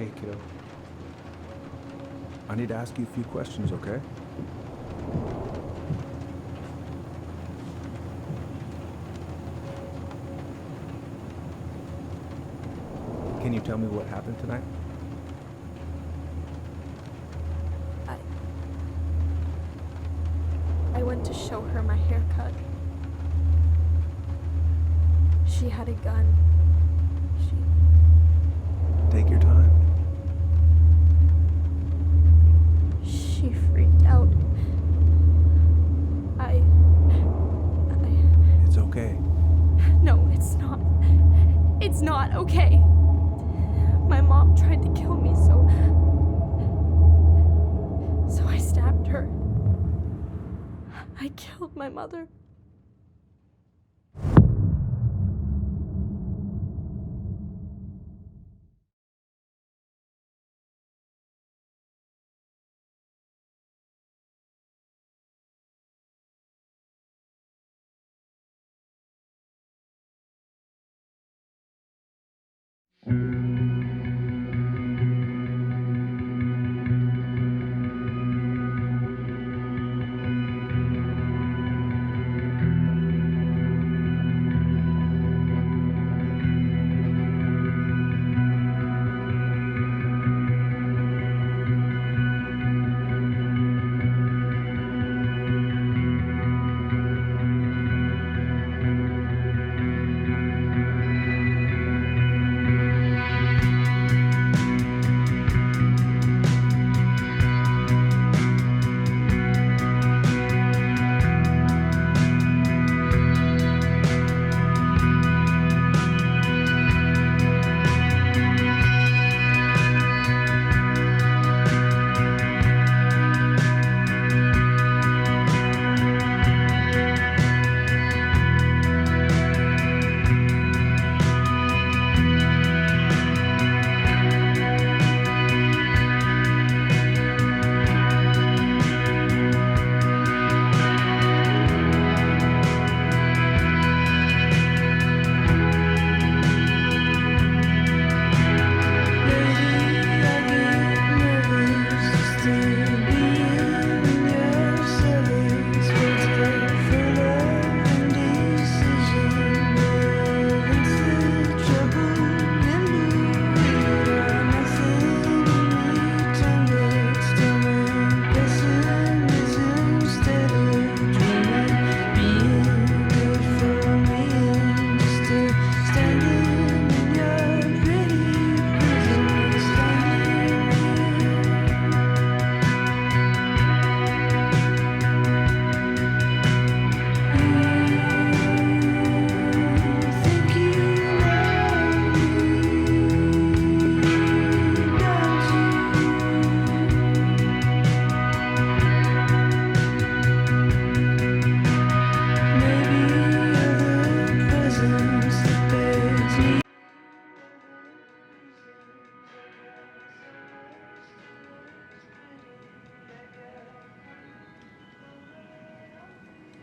Hey, kiddo. I need to ask you a few questions, okay? Can you tell me what happened tonight? I went to show her my haircut. She had a gun. Take your time. She freaked out. It's okay. No, it's not. It's not okay. My mom tried to kill me, so I stabbed her. I killed my mother.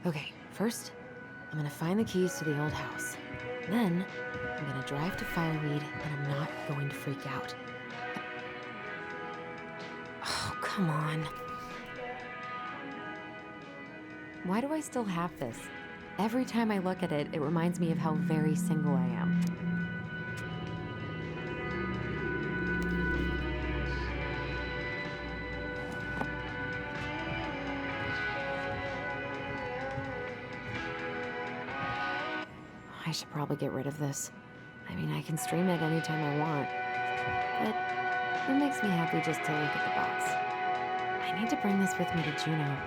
Okay, first, I'm gonna find the keys to the old house. Then, I'm gonna drive to Fireweed, and I'm not going to freak out. Oh, come on. Why do I still have this? Every time I look at it, it reminds me of how very single I am. I should probably get rid of this. I mean, I can stream it anytime I want. But it makes me happy just to look at the box. I need to bring this with me to Juneau.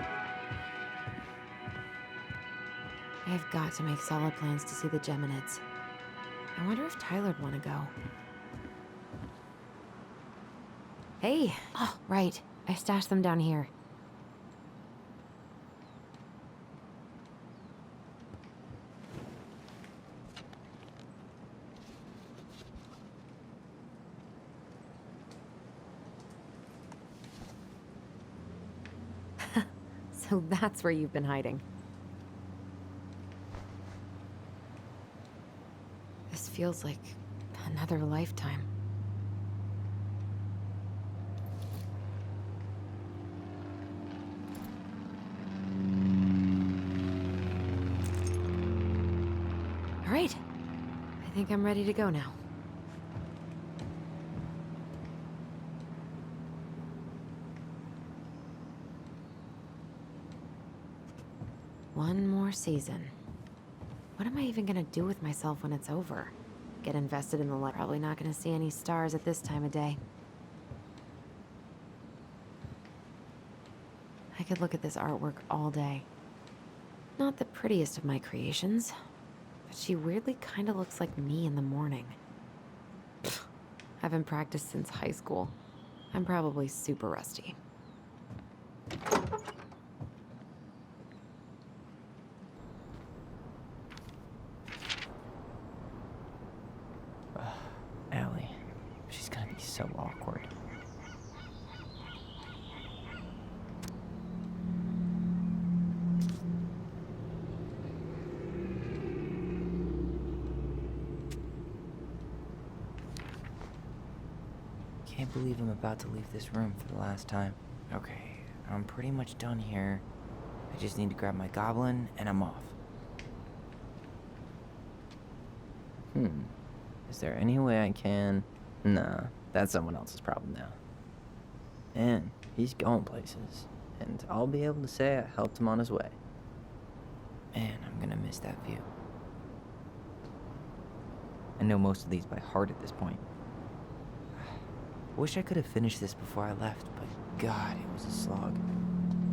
I have got to make solid plans to see the Geminids. I wonder if Tyler'd want to go. Hey! Oh, right. I stashed them down here. So that's where you've been hiding. This feels like another lifetime. right. I think I'm ready to go now. One more season. What am I even gonna do with myself when it's over? Get invested in the light. Probably not gonna see any stars at this time of day. I could look at this artwork all day. Not the prettiest of my creations, but she weirdly kind of looks like me in the morning. Pfft, haven't practiced since high school. I'm probably super rusty. Allie, she's gonna be so awkward. Can't believe I'm about to leave this room for the last time. Okay, I'm pretty much done here. I just need to grab my goblin and I'm off. Is there any way I can... Nah, that's someone else's problem now. Man, he's going places. And I'll be able to say I helped him on his way. Man, I'm gonna miss that view. I know most of these by heart at this point. Wish I could have finished this before I left, but God, it was a slog.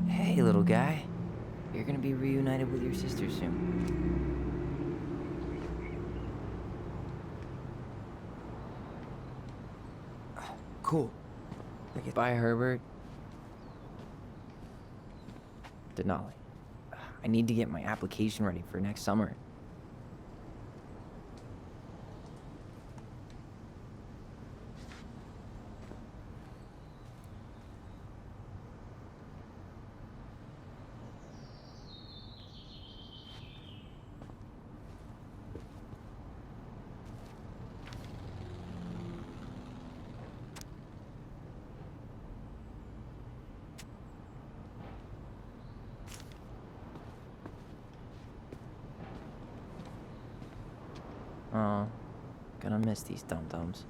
Hey, little guy. You're gonna be reunited with your sister soon. Cool. Bye, Herbert. Denali. I need to get my application ready for next summer. Oh, gonna miss these dum-dums.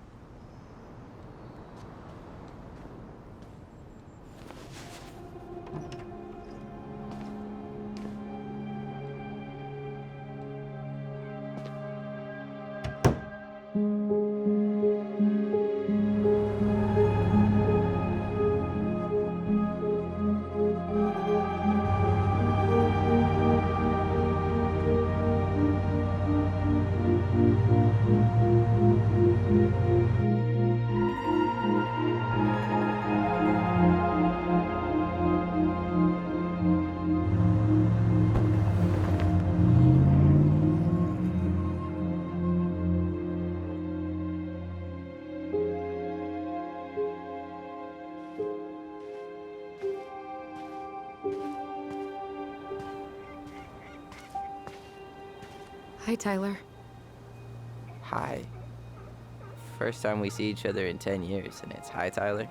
Hi, Tyler. Hi. First time we see each other in 10 years, and it's hi, Tyler.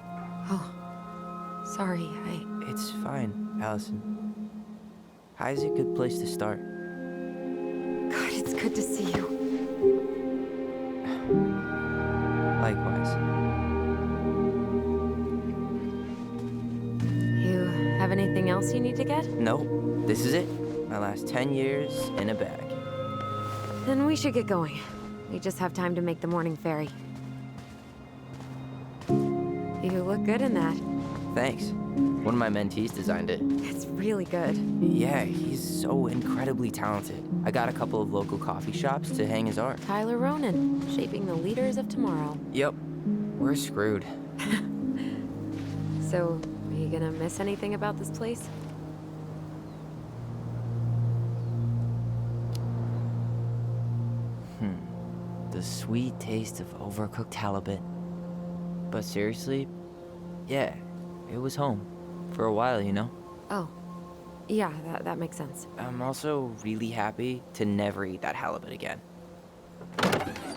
Oh, sorry, It's fine, Allison. Hi's a good place to start. God, it's good to see you. Likewise. You have anything else you need to get? Nope, this is it. My last 10 years in a bag. Then we should get going. We just have time to make the morning ferry. You look good in that. Thanks. One of my mentees designed it. It's really good. Yeah, he's so incredibly talented. I got a couple of local coffee shops to hang his art. Tyler Ronan, shaping the leaders of tomorrow. Yep, we're screwed. So, are you gonna miss anything about this place? The sweet taste of overcooked halibut. But seriously, yeah, it was home. For a while, you know? Oh, yeah, that makes sense. I'm also really happy to never eat that halibut again.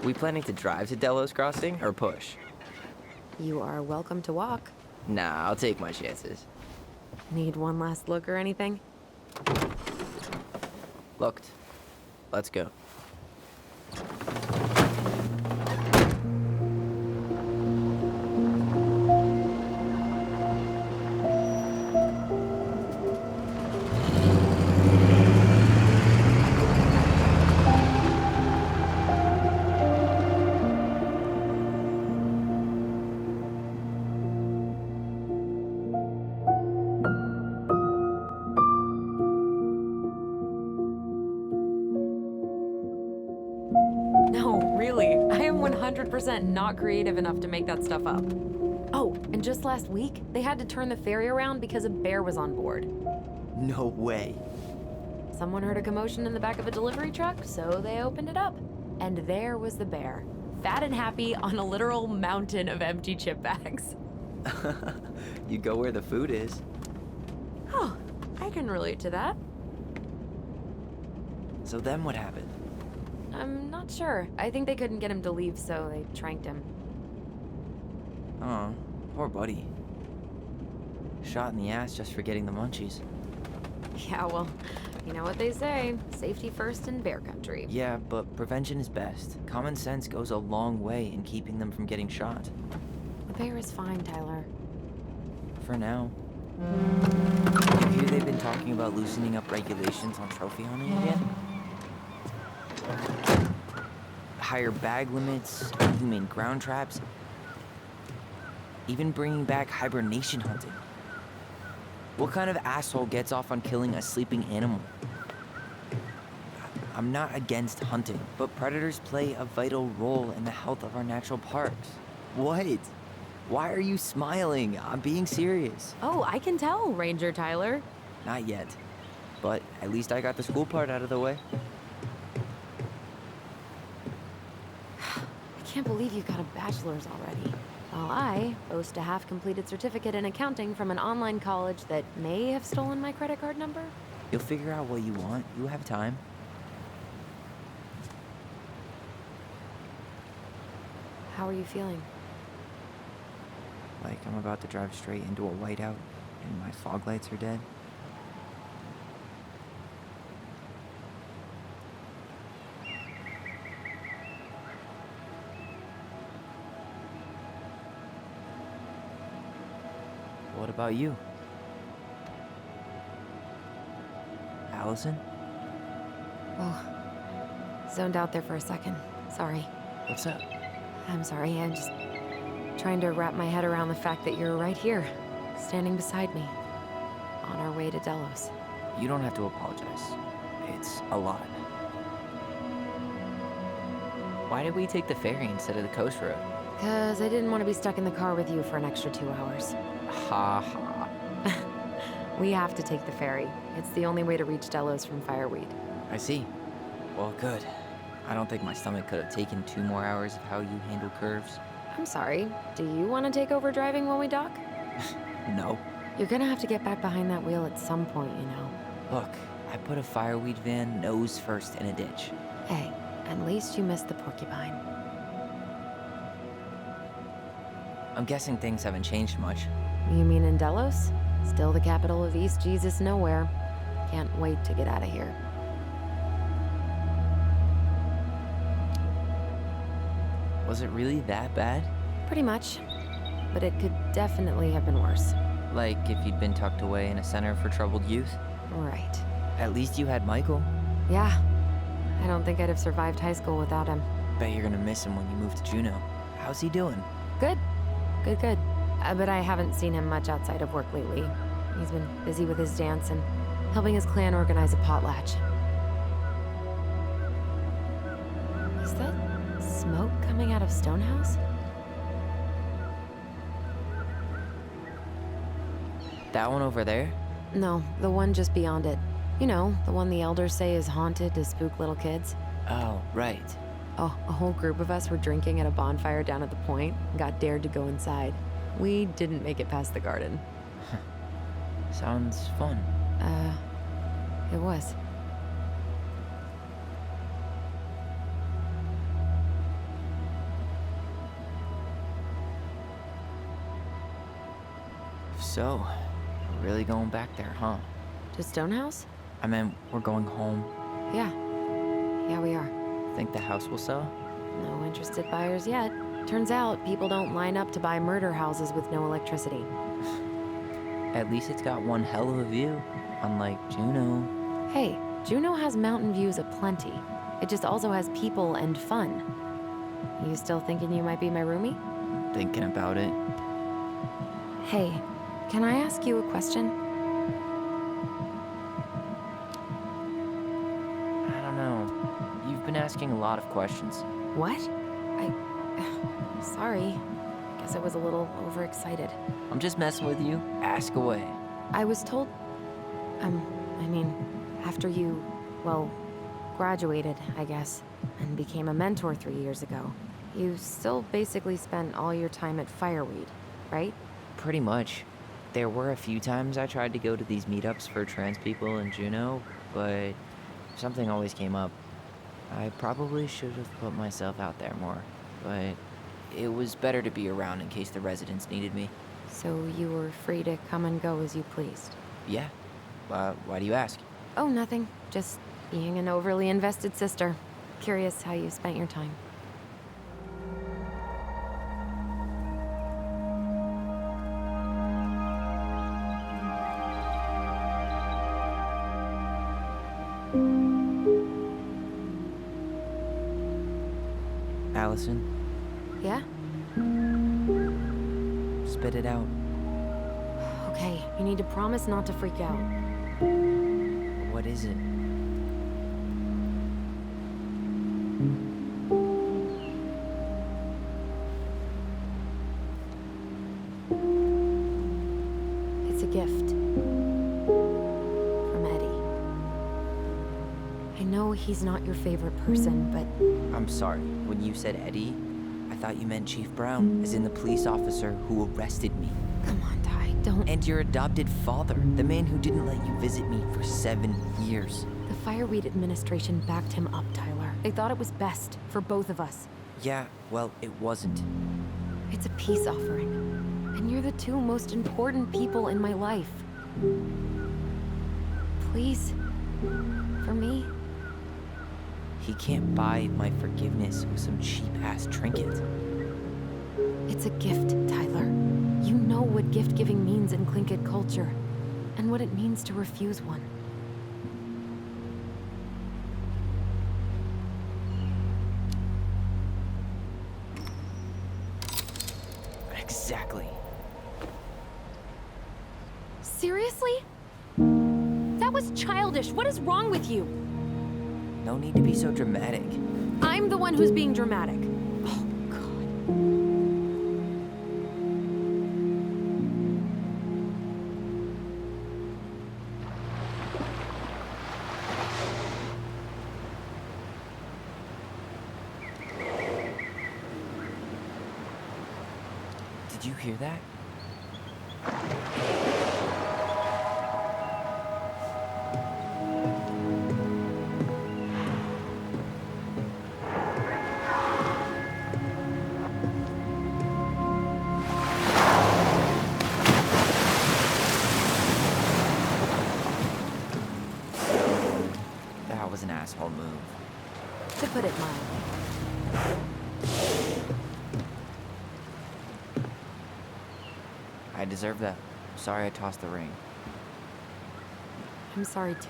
We planning to drive to Delos Crossing or push? You are welcome to walk. Nah, I'll take my chances. Need one last look or anything? Looked. Let's go. No, really. I am 100% not creative enough to make that stuff up. Oh, and just last week, they had to turn the ferry around because a bear was on board. No way. Someone heard a commotion in the back of a delivery truck, so they opened it up. And there was the bear, fat and happy on a literal mountain of empty chip bags. You go where the food is. Oh, I can relate to that. So then what happened? I'm not sure. I think they couldn't get him to leave, so they tranked him. Oh, poor buddy. Shot in the ass just for getting the munchies. Yeah, well, you know what they say. Safety first in bear country. Yeah, but prevention is best. Common sense goes a long way in keeping them from getting shot. The bear is fine, Tyler. For now. You hear they've been talking about loosening up regulations on trophy hunting again? Higher bag limits, humane ground traps, even bringing back hibernation hunting. What kind of asshole gets off on killing a sleeping animal? I'm not against hunting, but predators play a vital role in the health of our natural parks. What? Why are you smiling? I'm being serious. Oh, I can tell, Ranger Tyler. Not yet. But at least I got the school part out of the way. I can't believe you got a bachelor's already. While I boast a half-completed certificate in accounting from an online college that may have stolen my credit card number. You'll figure out what you want. You have time. How are you feeling? Like I'm about to drive straight into a whiteout and my fog lights are dead. What about you? Allison? Oh, zoned out there for a second. Sorry. What's up? I'm sorry, I'm just trying to wrap my head around the fact that you're right here, standing beside me, on our way to Delos. You don't have to apologize. It's a lot. Why did we take the ferry instead of the coast road? 'Cause I didn't want to be stuck in the car with you for an extra 2 hours. Ha ha. We have to take the ferry. It's the only way to reach Delos from Fireweed. I see. Well, good. I don't think my stomach could have taken 2 more hours of how you handle curves. I'm sorry, do you want to take over driving when we dock? No. You're gonna have to get back behind that wheel at some point, you know. Look, I put a fireweed van nose first in a ditch. Hey, at least you missed the porcupine. I'm guessing things haven't changed much. You mean in Delos? Still the capital of East Jesus Nowhere. Can't wait to get out of here. Was it really that bad? Pretty much. But it could definitely have been worse. Like if you'd been tucked away in a center for troubled youth? Right. At least you had Michael. Yeah. I don't think I'd have survived high school without him. Bet you're gonna miss him when you move to Juneau. How's he doing? Good. Good. But I haven't seen him much outside of work lately. He's been busy with his dance and helping his clan organize a potlatch. Is that smoke coming out of Stonehouse? That one over there? No, the one just beyond it. You know, the one the elders say is haunted to spook little kids. Oh, right. Oh, a whole group of us were drinking at a bonfire down at the point and got dared to go inside. We didn't make it past the garden. Sounds fun. It was. So, we're really going back there, huh? To Stonehouse? I mean, we're going home. Yeah. Yeah, we are. Think the house will sell? No interested buyers yet. Turns out people don't line up to buy murder houses with no electricity. At least it's got one hell of a view, unlike Juneau. Hey, Juneau has mountain views aplenty. It just also has people and fun. You still thinking you might be my roomie? Thinking about it. Hey, can I ask you a question? I don't know. You've been asking a lot of questions. What? Sorry. Guess I was a little overexcited. I'm just messing with you. Ask away. I was told. I mean, after you, well, graduated, I guess, and became a mentor 3 years ago, you still basically spent all your time at Fireweed, right? Pretty much. There were a few times I tried to go to these meetups for trans people in Juneau, but something always came up. I probably should have put myself out there more, but it was better to be around in case the residents needed me. So you were free to come and go as you pleased. Yeah. Why do you ask? Oh, nothing. Just being an overly invested sister. Curious how you spent your time. Allison, Yeah? spit it out. Okay, you need to promise not to freak out. What is it? It's a gift. From Eddie. I know he's not your favorite person, but I'm sorry. When you said Eddie, I thought you meant Chief Brown, as in the police officer who arrested me. come on, Ty, don't. And your adopted father, the man who didn't let you visit me for 7 years. The Fireweed administration backed him up, Tyler. They thought it was best for both of us. Yeah, well, it wasn't. It's a peace offering. And you're the two most important people in my life. Please, for me. He can't buy my forgiveness with some cheap-ass trinket. It's a gift, Tyler. You know what gift-giving means in Tlingit culture, and what it means to refuse one. Exactly. Seriously? That was childish. What is wrong with you? No need to be so dramatic. I'm the one who's being dramatic. Oh, God. Did you hear that? That was an asshole move. To put it mildly. I deserve that. Sorry I tossed the ring. I'm sorry, too.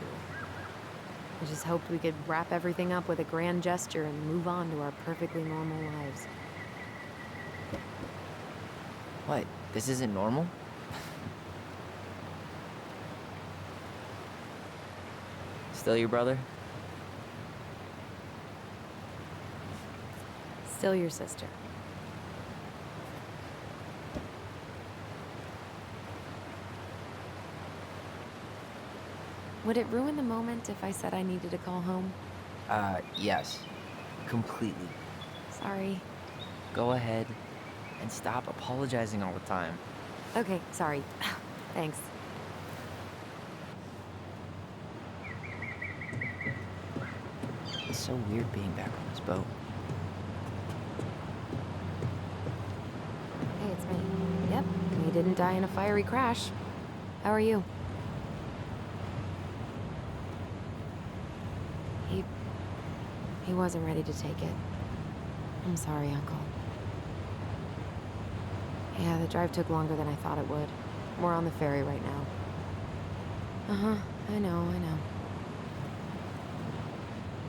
I just hoped we could wrap everything up with a grand gesture and move on to our perfectly normal lives. What? This isn't normal? Still your brother? Still your sister. Would it ruin the moment if I said I needed to call home? Yes. Completely. Sorry. Go ahead and stop apologizing all the time. Okay, sorry. Thanks. It's so weird being back on this boat. Hey, it's me. Yep, you didn't die in a fiery crash. How are you? He wasn't ready to take it. I'm sorry, Uncle. Yeah, the drive took longer than I thought it would. We're on the ferry right now. Uh-huh, I know.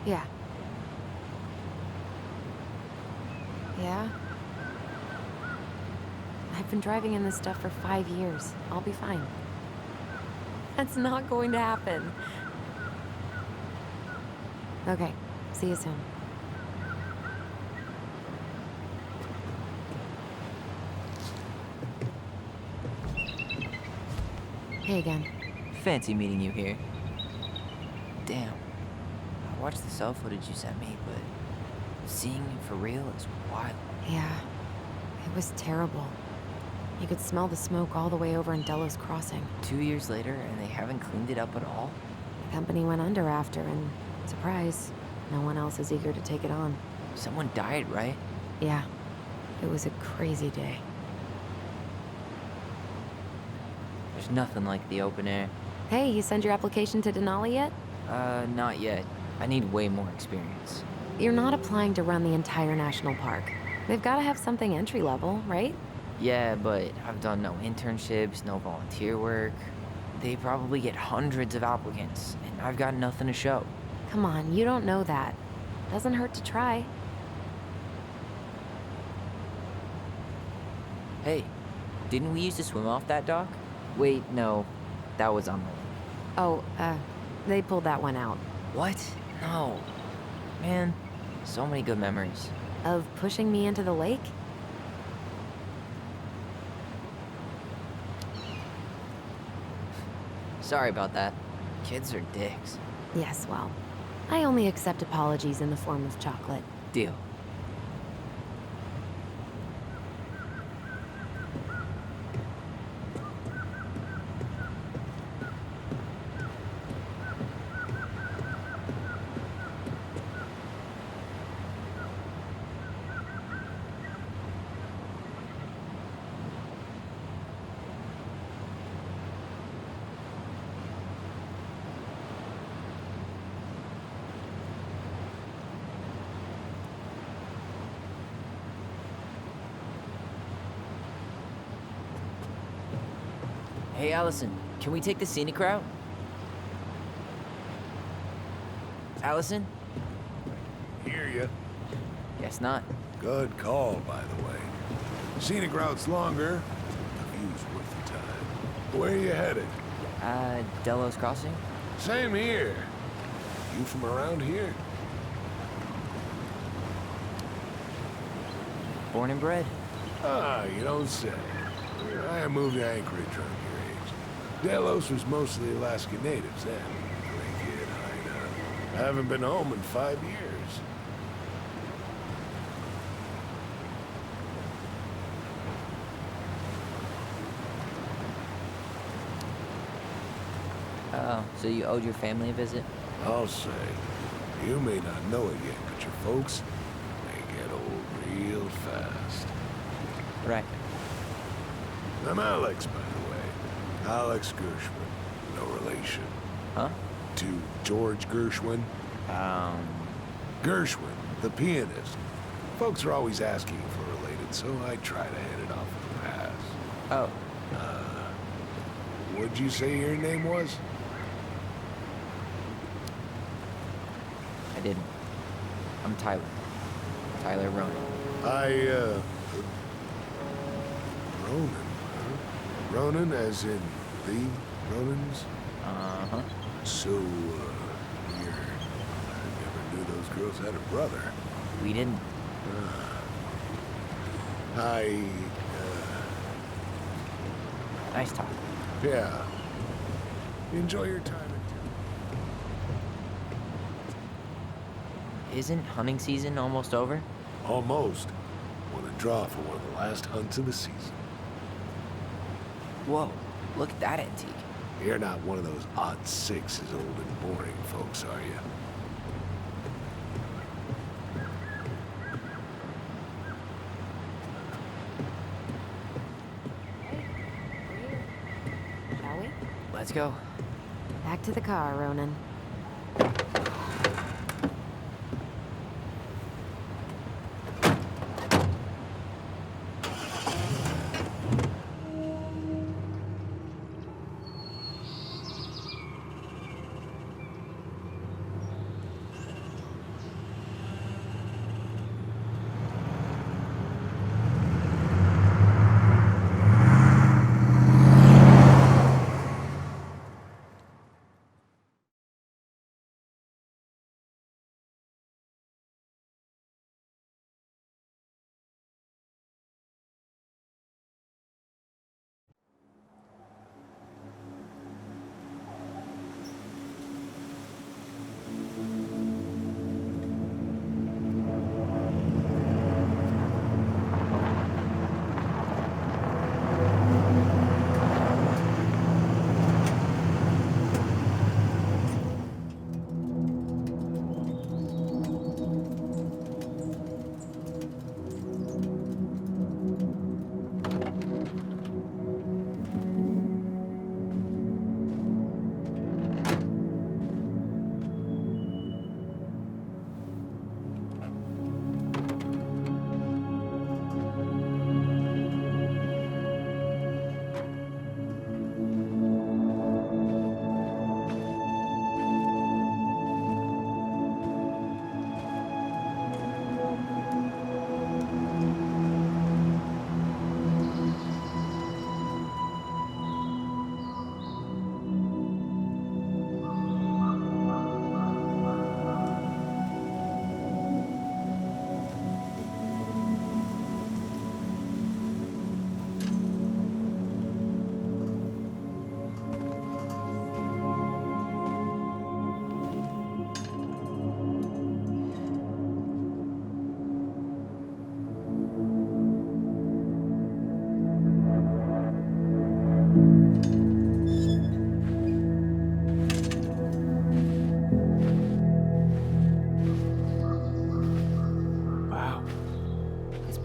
Yeah. Yeah? I've been driving in this stuff for 5 years. I'll be fine. That's not going to happen. Okay, see you soon. Hey again. Fancy meeting you here. Damn. I watched the cell footage you sent me, but seeing it for real is wild. Yeah, it was terrible. You could smell the smoke all the way over in Delos Crossing. 2 years later, and they haven't cleaned it up at all? The company went under after, and surprise, no one else is eager to take it on. Someone died, right? Yeah, it was a crazy day. There's nothing like the open air. Hey, you send your application to Denali yet? Not yet. I need way more experience. You're not applying to run the entire national park. They've got to have something entry level, right? Yeah, but I've done no internships, no volunteer work. They probably get hundreds of applicants, and I've got nothing to show. Come on, you don't know that. Doesn't hurt to try. Hey, didn't we used to swim off that dock? Wait, no. That was on the lake. Oh, they pulled that one out. What? No. Man, so many good memories. Of pushing me into the lake? Sorry about that. Kids are dicks. Yes, well, I only accept apologies in the form of chocolate. Deal. Hey, Allison, can we take the scenic route? Allison? Hear ya. Guess not. Good call, by the way. Scenic route's longer. The view's worth the time. Where you headed? Delos Crossing? Same here. You from around here? Born and bred. Ah, you don't say. I moved to Anchorage around your age. Delos was mostly Alaska natives then. Wicked hideout. I haven't been home in 5 years. Oh, so you owed your family a visit? I'll say. You may not know it yet, but your folks, they get old real fast. Right. I'm Alex, by the way. Alex Gershwin. No relation. Huh? To George Gershwin. Gershwin, the pianist. Folks are always asking if we're related, so I try to hit it off with a pass. Oh, What'd you say your name was? I didn't. I'm Tyler. Tyler Ronan. Ronan, huh? Ronan as in the Ronans? Uh-huh. So, weird. I never knew those girls had a brother. We didn't. Nice talk. Yeah. Enjoy your time in Isn't hunting season almost over? town. Almost. Want to draw for one of the last hunts of the season. Whoa, look at that antique. You're not one of those odd sixes old and boring folks, are you? Shall we? Let's go. Back to the car, Ronan.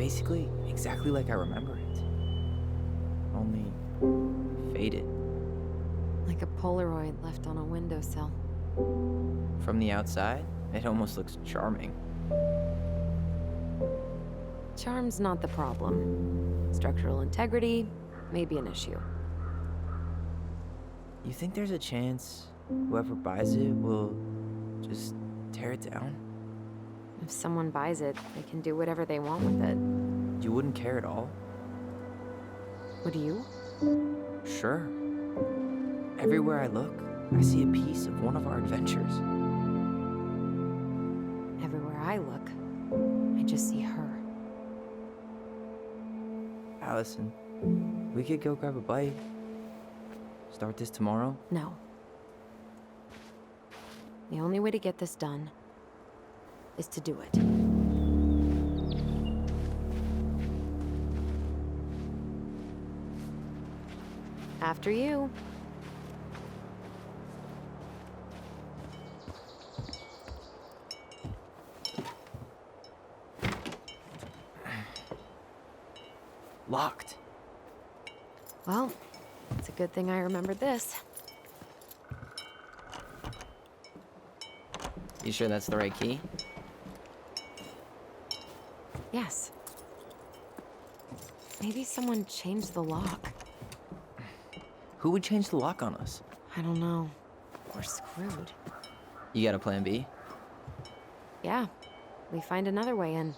basically exactly like I remember it. Only faded. Like a Polaroid left on a windowsill. From the outside, it almost looks charming. Charm's not the problem. Structural integrity may be an issue. You think there's a chance whoever buys it will just tear it down? If someone buys it, they can do whatever they want with it. You wouldn't care at all? Would you? Sure. Everywhere I look, I see a piece of one of our adventures. Everywhere I look, I just see her. Allison, we could go grab a bite. Start this tomorrow? No. The only way to get this done is to do it. After you. Locked. Well, it's a good thing I remembered this. You sure that's the right key? Yes. Maybe someone changed the lock. Who would change the lock on us? I don't know. We're screwed. You got a plan B? Yeah, we find another way in.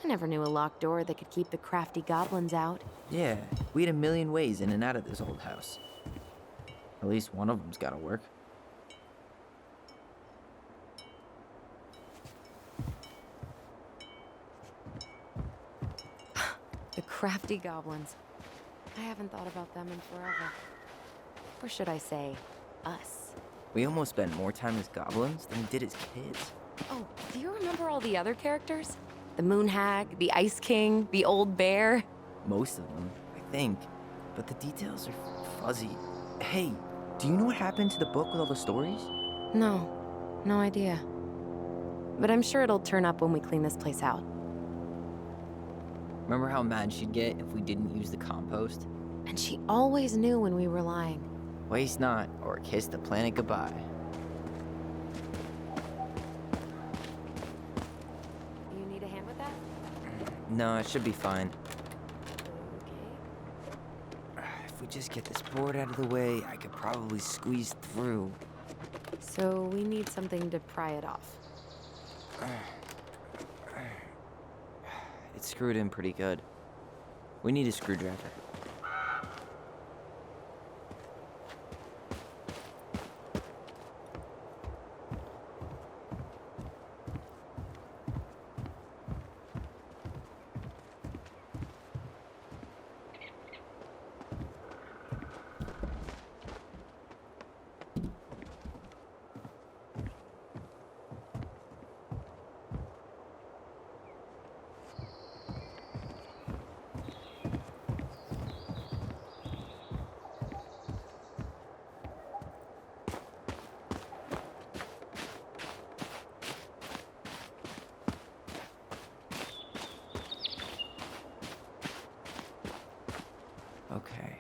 I never knew a locked door that could keep the crafty goblins out. Yeah, we had a million ways in and out of this old house. At least one of them's gotta work. The crafty goblins. I haven't thought about them in forever. Or should I say, us. We almost spent more time as goblins than we did as kids. Oh, do you remember all the other characters? The Moon Hag, the Ice King, the Old Bear? Most of them, I think. But the details are fuzzy. Hey, do you know what happened to the book with all the stories? No idea. But I'm sure it'll turn up when we clean this place out. Remember how mad she'd get if we didn't use the compost? And she always knew when we were lying. Waste not, or kiss the planet goodbye. You need a hand with that? No, it should be fine. Okay. If we just get this board out of the way, I could probably squeeze through. So we need something to pry it off. It's screwed in pretty good. We need a screwdriver. Okay.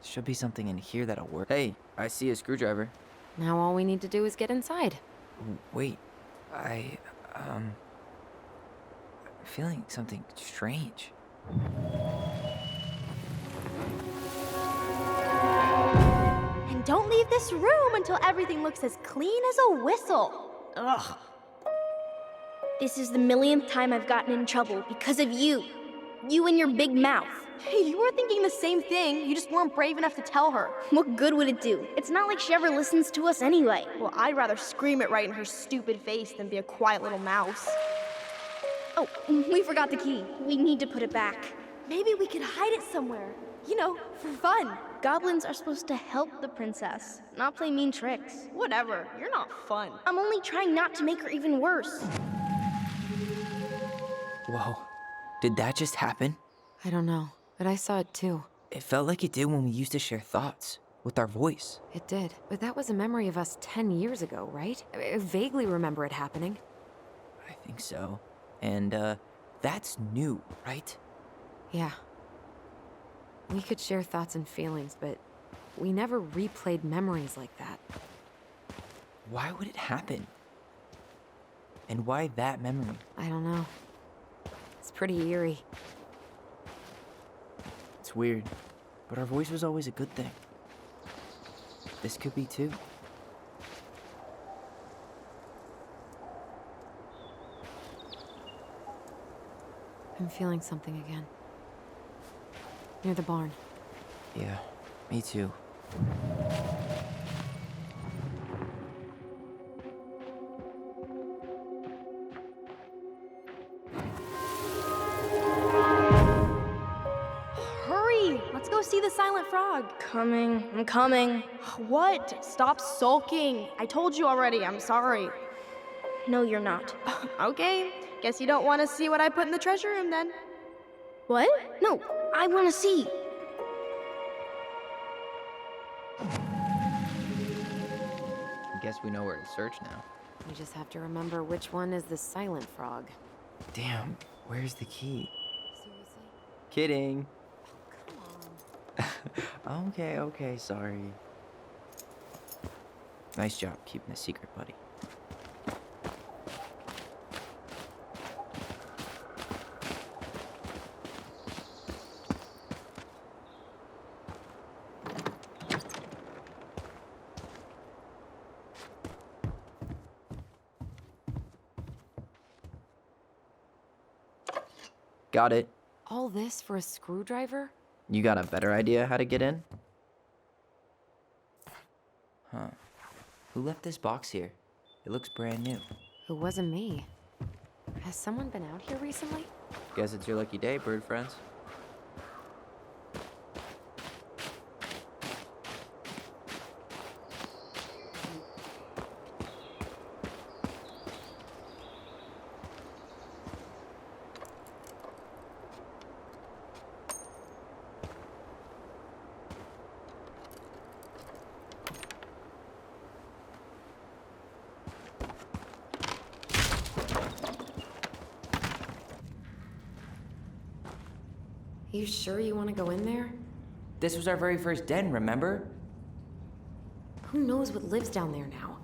Should be something in here that'll work. Hey, I see a screwdriver. Now all we need to do is get inside. Wait, I'm feeling something strange. And don't leave this room until everything looks as clean as a whistle. Ugh. This is the millionth time I've gotten in trouble because of you. You and your big mouth. Hey, you were thinking the same thing. You just weren't brave enough to tell her. What good would it do? It's not like she ever listens to us anyway. Well, I'd rather scream it right in her stupid face than be a quiet little mouse. Oh, we forgot the key. We need to put it back. Maybe we could hide it somewhere. You know, for fun. Goblins are supposed to help the princess, not play mean tricks. Whatever, you're not fun. I'm only trying not to make her even worse. Whoa, did that just happen? I don't know, but I saw it too. It felt like it did when we used to share thoughts with our voice. It did. But that was a memory of us 10 years ago, right? I vaguely remember it happening. I think so. And, That's new, right? Yeah. We could share thoughts and feelings, but we never replayed memories like that. Why would it happen? And why that memory? I don't know. It's pretty eerie. It's weird, but our voice was always a good thing. This could be too. I'm feeling something again. Near the barn. Yeah, me too. Hurry! Let's go see the silent frog. Coming. I'm coming. What? Stop sulking. I told you already. I'm sorry. No, you're not. Okay. Guess you don't want to see what I put in the treasure room then. What? No, I want to see. I guess we know where to search now. We just have to remember which one is the silent frog. Damn, where's the key? Seriously? Kidding. Come on. Okay, sorry. Nice job keeping a secret, buddy. Got it. All this for a screwdriver? You got a better idea how to get in? Huh. Who left this box here? It looks brand new. It wasn't me. Has someone been out here recently? Guess it's your lucky day, bird friends. You sure you want to go in there? This was our very first den, remember? Who knows what lives down there now?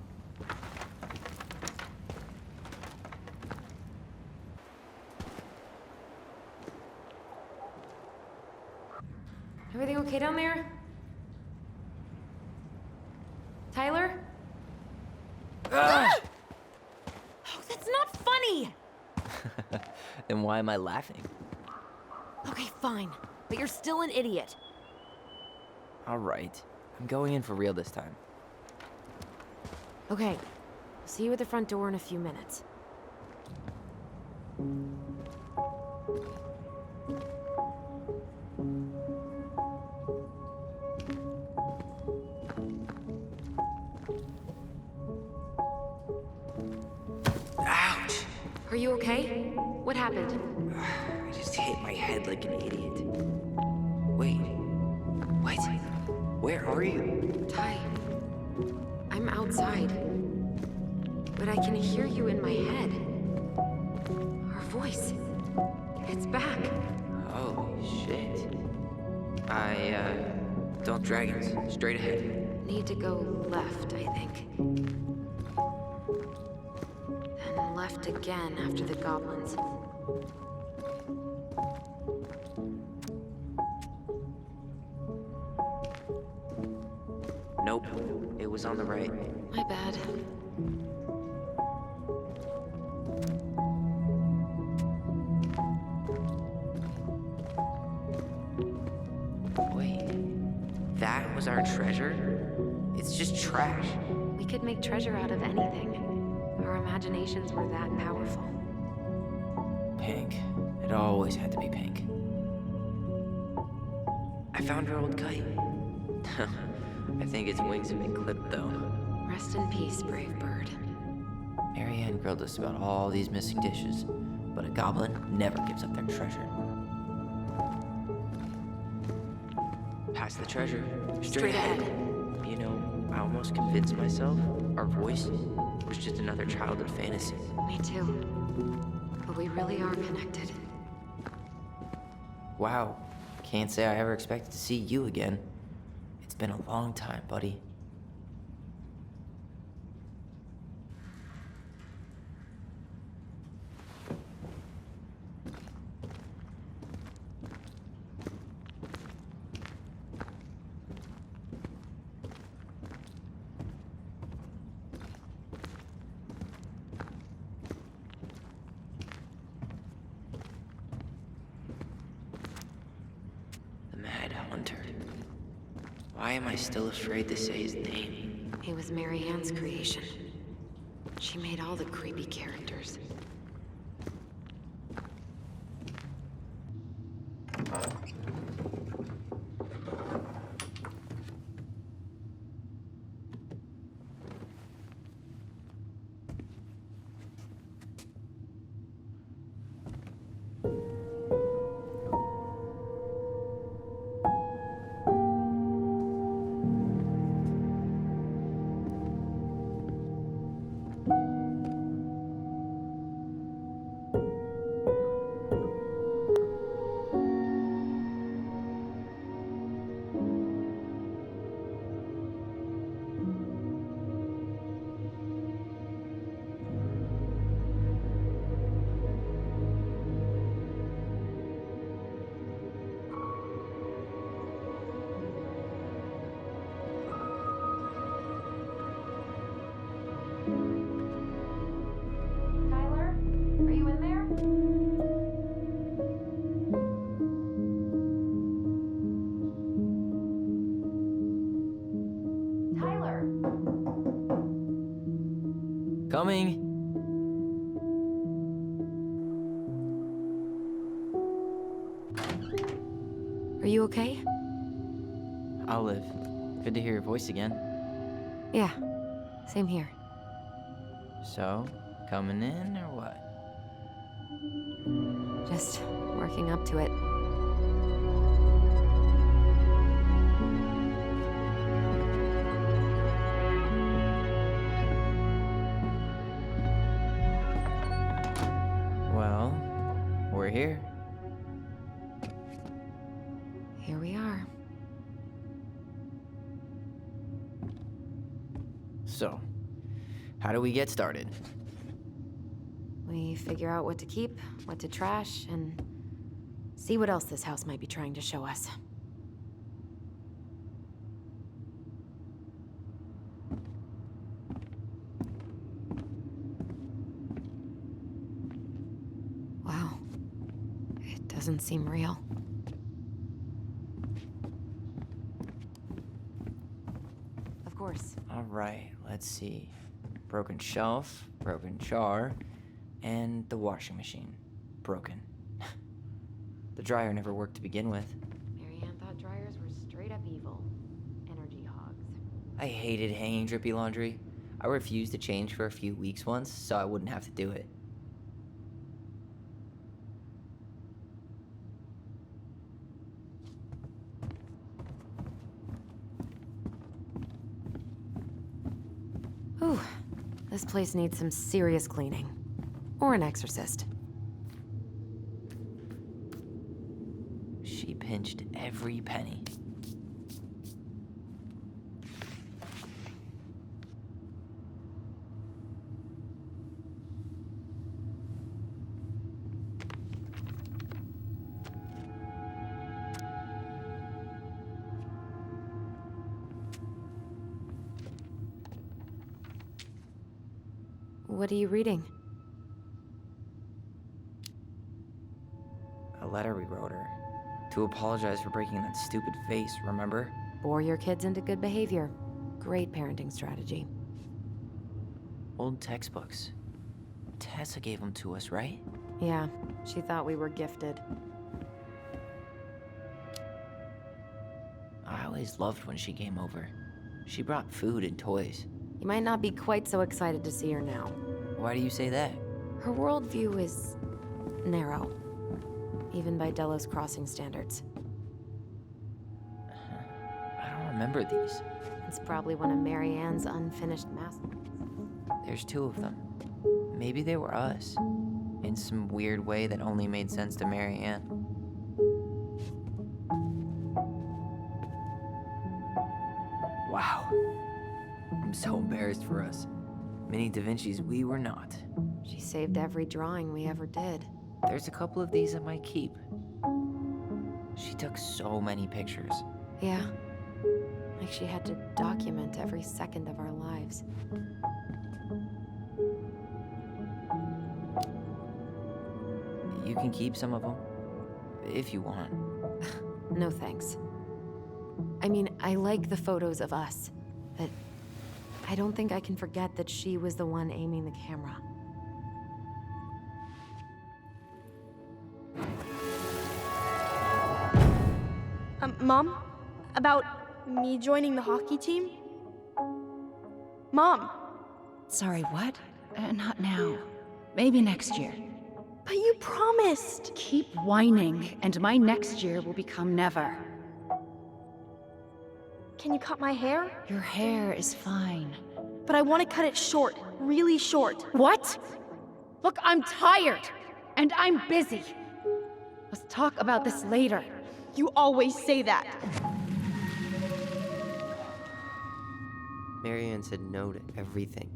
Everything okay down there? Tyler? Oh, that's not funny! Then why am I laughing? Okay, fine. But you're still an idiot. Alright. I'm going in for real this time. Okay. See you at the front door in a few minutes. Ouch! Are you okay? What happened? I just hit my head like an idiot. Wait. What? Where are you? Ty, I'm outside. But I can hear you in my head. Our voice. It's back. Holy shit. Don't dragons. Straight ahead. Need to go left, I think. Then left again after the goblins. Nope. It was on the right. My bad. Wait. That was our treasure? It's just trash. We could make treasure out of anything. Our imaginations were that powerful. Pink. It always had to be pink. I found our old kite. I think its wings have been clipped, though. Rest in peace, brave bird. Marianne grilled us about all these missing dishes, but a goblin never gives up their treasure. Past the treasure. Straight ahead. You know, I almost convinced myself our voice was just another childhood fantasy. Me too. But we really are connected. Wow. Can't say I ever expected to see you again. It's been a long time, buddy. The Mad Hunter. Why am I still afraid to say his name? He was Mary Ann's creation. She made all the creepy characters. Tyler, are you in there? Tyler. Coming! Are you okay? I'll live. Good to hear your voice again. Yeah, same here. So, coming in or what? Just working up to it. Well, we're here. Here we are. So, how do we get started? We figure out what to keep, what to trash, and see what else this house might be trying to show us. Wow. It doesn't seem real. Of course. All right, let's see. Broken shelf, broken jar, and the washing machine. Broken. The dryer never worked to begin with. Mary Ann thought dryers were straight up evil. Energy hogs. I hated hanging drippy laundry. I refused to change for a few weeks once, so I wouldn't have to do it. Whew. This place needs some serious cleaning. Or an exorcist. She pinched every penny. What are you reading? A letter we wrote her. To apologize for breaking that stupid vase, remember? Bore your kids into good behavior. Great parenting strategy. Old textbooks. Tessa gave them to us, right? Yeah, she thought we were gifted. I always loved when she came over. She brought food and toys. You might not be quite so excited to see her now. Why do you say that? Her worldview is narrow, even by Delos Crossing standards. I don't remember these. It's probably one of Mary Ann's unfinished masterpieces. There's two of them. Maybe they were us. in some weird way that only made sense to Marianne. Wow. I'm so embarrassed for us. Mini Da Vinci's we were not. She saved every drawing we ever did. There's a couple of these I might keep. She took so many pictures. Yeah. Like she had to document every second of our lives. You can keep some of them, if you want. No thanks. I mean, I like the photos of us, but I don't think I can forget that she was the one aiming the camera. Mom? About me joining the hockey team? Mom! Sorry, what? Not now. Maybe next year. But you promised! Keep whining, and my next year will become never. Can you cut my hair? Your hair is fine. But I want to cut it short, really short. What? Look, I'm tired, and I'm busy. Let's talk about this later. You always say that. Marianne said no to everything.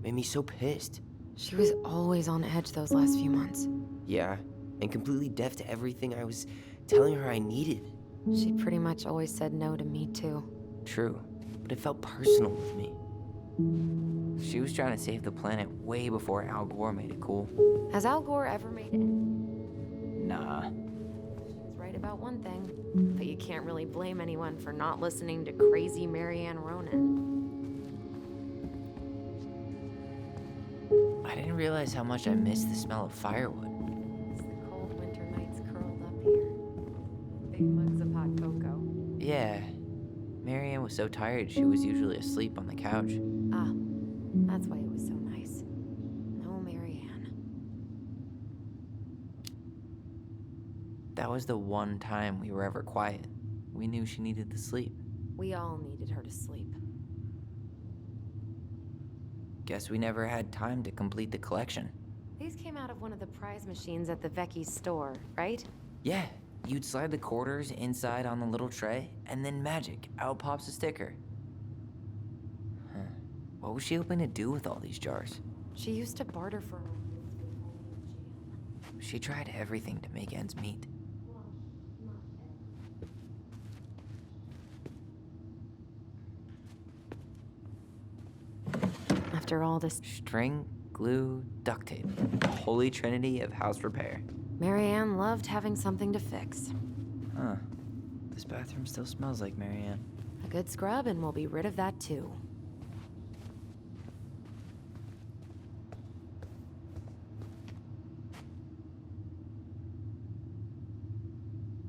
Made me so pissed. She was always on edge those last few months. Yeah, and completely deaf to everything I was telling her I needed. She pretty much always said no to me, too. True, but it felt personal with me. She was trying to save the planet way before Al Gore made it cool. Has Al Gore ever made it? Nah. He's right about one thing, but you can't really blame anyone for not listening to crazy Marianne Ronan. I didn't realize how much I missed the smell of firewood. It's the cold winter nights curled up here. Big mugs of hot cocoa. Yeah. Marianne was so tired she was usually asleep on the couch. Ah, that's why it was so nice. No Marianne. That was the one time we were ever quiet. We knew she needed to sleep. We all needed her to sleep. Guess we never had time to complete the collection. These came out of one of the prize machines at the Vecchi's store, right? Yeah, you'd slide the quarters inside on the little tray, and then magic, out pops a sticker. Huh. What was she hoping to do with all these jars? She used to barter for her. She tried everything to make ends meet. After all this, String, glue, duct tape. The holy trinity of house repair. Marianne loved having something to fix. Huh. This bathroom still smells like Marianne. A good scrub and we'll be rid of that too.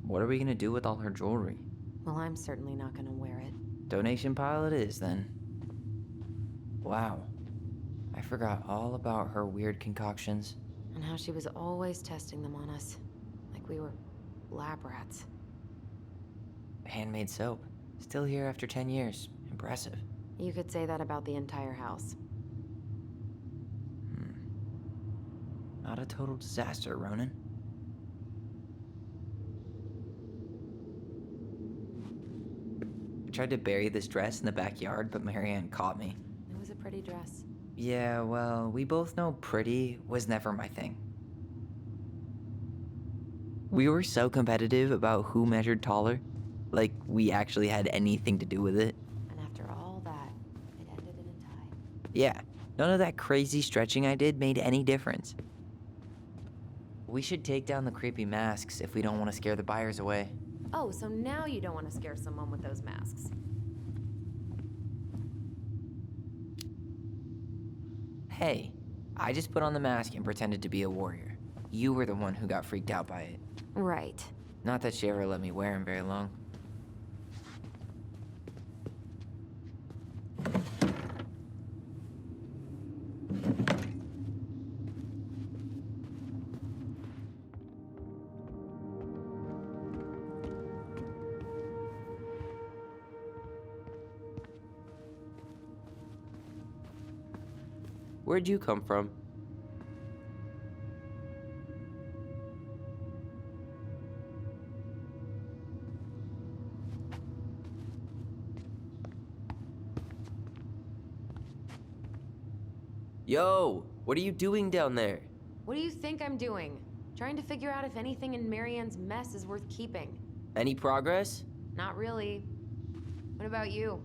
What are we gonna do with all her jewelry? Well, I'm certainly not gonna wear it. Donation pile it is, then. Wow. I forgot all about her weird concoctions. And how she was always testing them on us. Like we were lab rats. Handmade soap. Still here after 10 years. Impressive. You could say that about the entire house. Not a total disaster, Ronan. I tried to bury this dress in the backyard, but Marianne caught me. It was a pretty dress. Yeah, well, we both know pretty was never my thing. We were so competitive about who measured taller. Like, we actually had anything to do with it. And after all that, it ended in a tie. Yeah, none of that crazy stretching I did made any difference. We should take down the creepy masks if we don't want to scare the buyers away. Oh, so now you don't want to scare someone with those masks. Hey, I just put on the mask and pretended to be a warrior. You were the one who got freaked out by it. Right. Not that she ever let me wear him very long. Where'd you come from? Yo, what are you doing down there? What do you think I'm doing? Trying to figure out if anything in Marianne's mess is worth keeping. Any progress? Not really. What about you?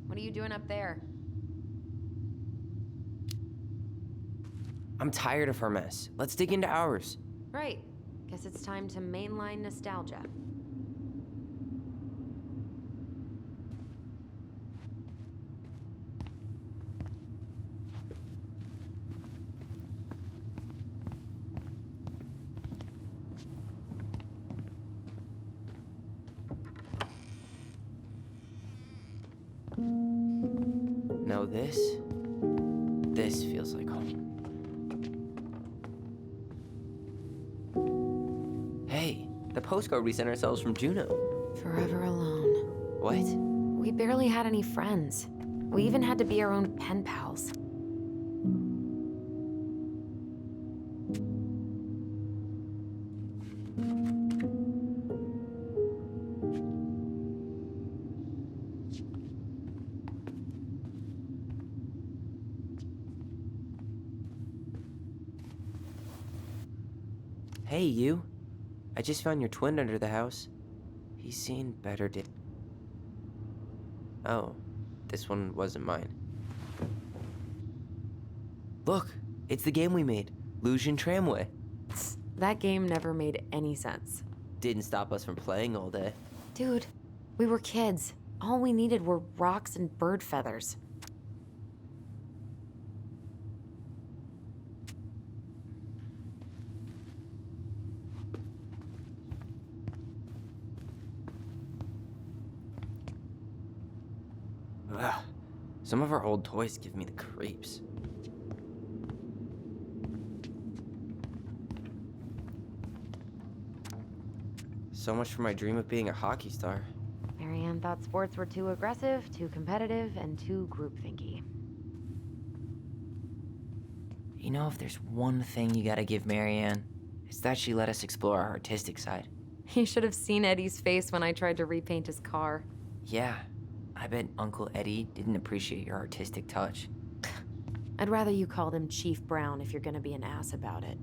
What are you doing up there? I'm tired of her mess. Let's dig into ours. Right. Guess it's time to mainline nostalgia. No, this feels like home. Hey, the postcard we sent ourselves from Juno. Forever alone. What? We barely had any friends. We even had to be our own pen pals. Hey, you. I just found your twin under the house. He's seen better days. Oh, this one wasn't mine. Look, it's the game we made, Lusion Tramway. That game never made any sense. Didn't stop us from playing all day. Dude, we were kids. All we needed were rocks and bird feathers. Ugh. Some of our old toys give me the creeps. So much for my dream of being a hockey star. Marianne thought sports were too aggressive, too competitive, and too groupthinky. You know, if there's one thing you gotta give Marianne, it's that she let us explore our artistic side. You should have seen Eddie's face when I tried to repaint his car. Yeah, I bet Uncle Eddie didn't appreciate your artistic touch. I'd rather you called him Chief Brown if you're gonna be an ass about it.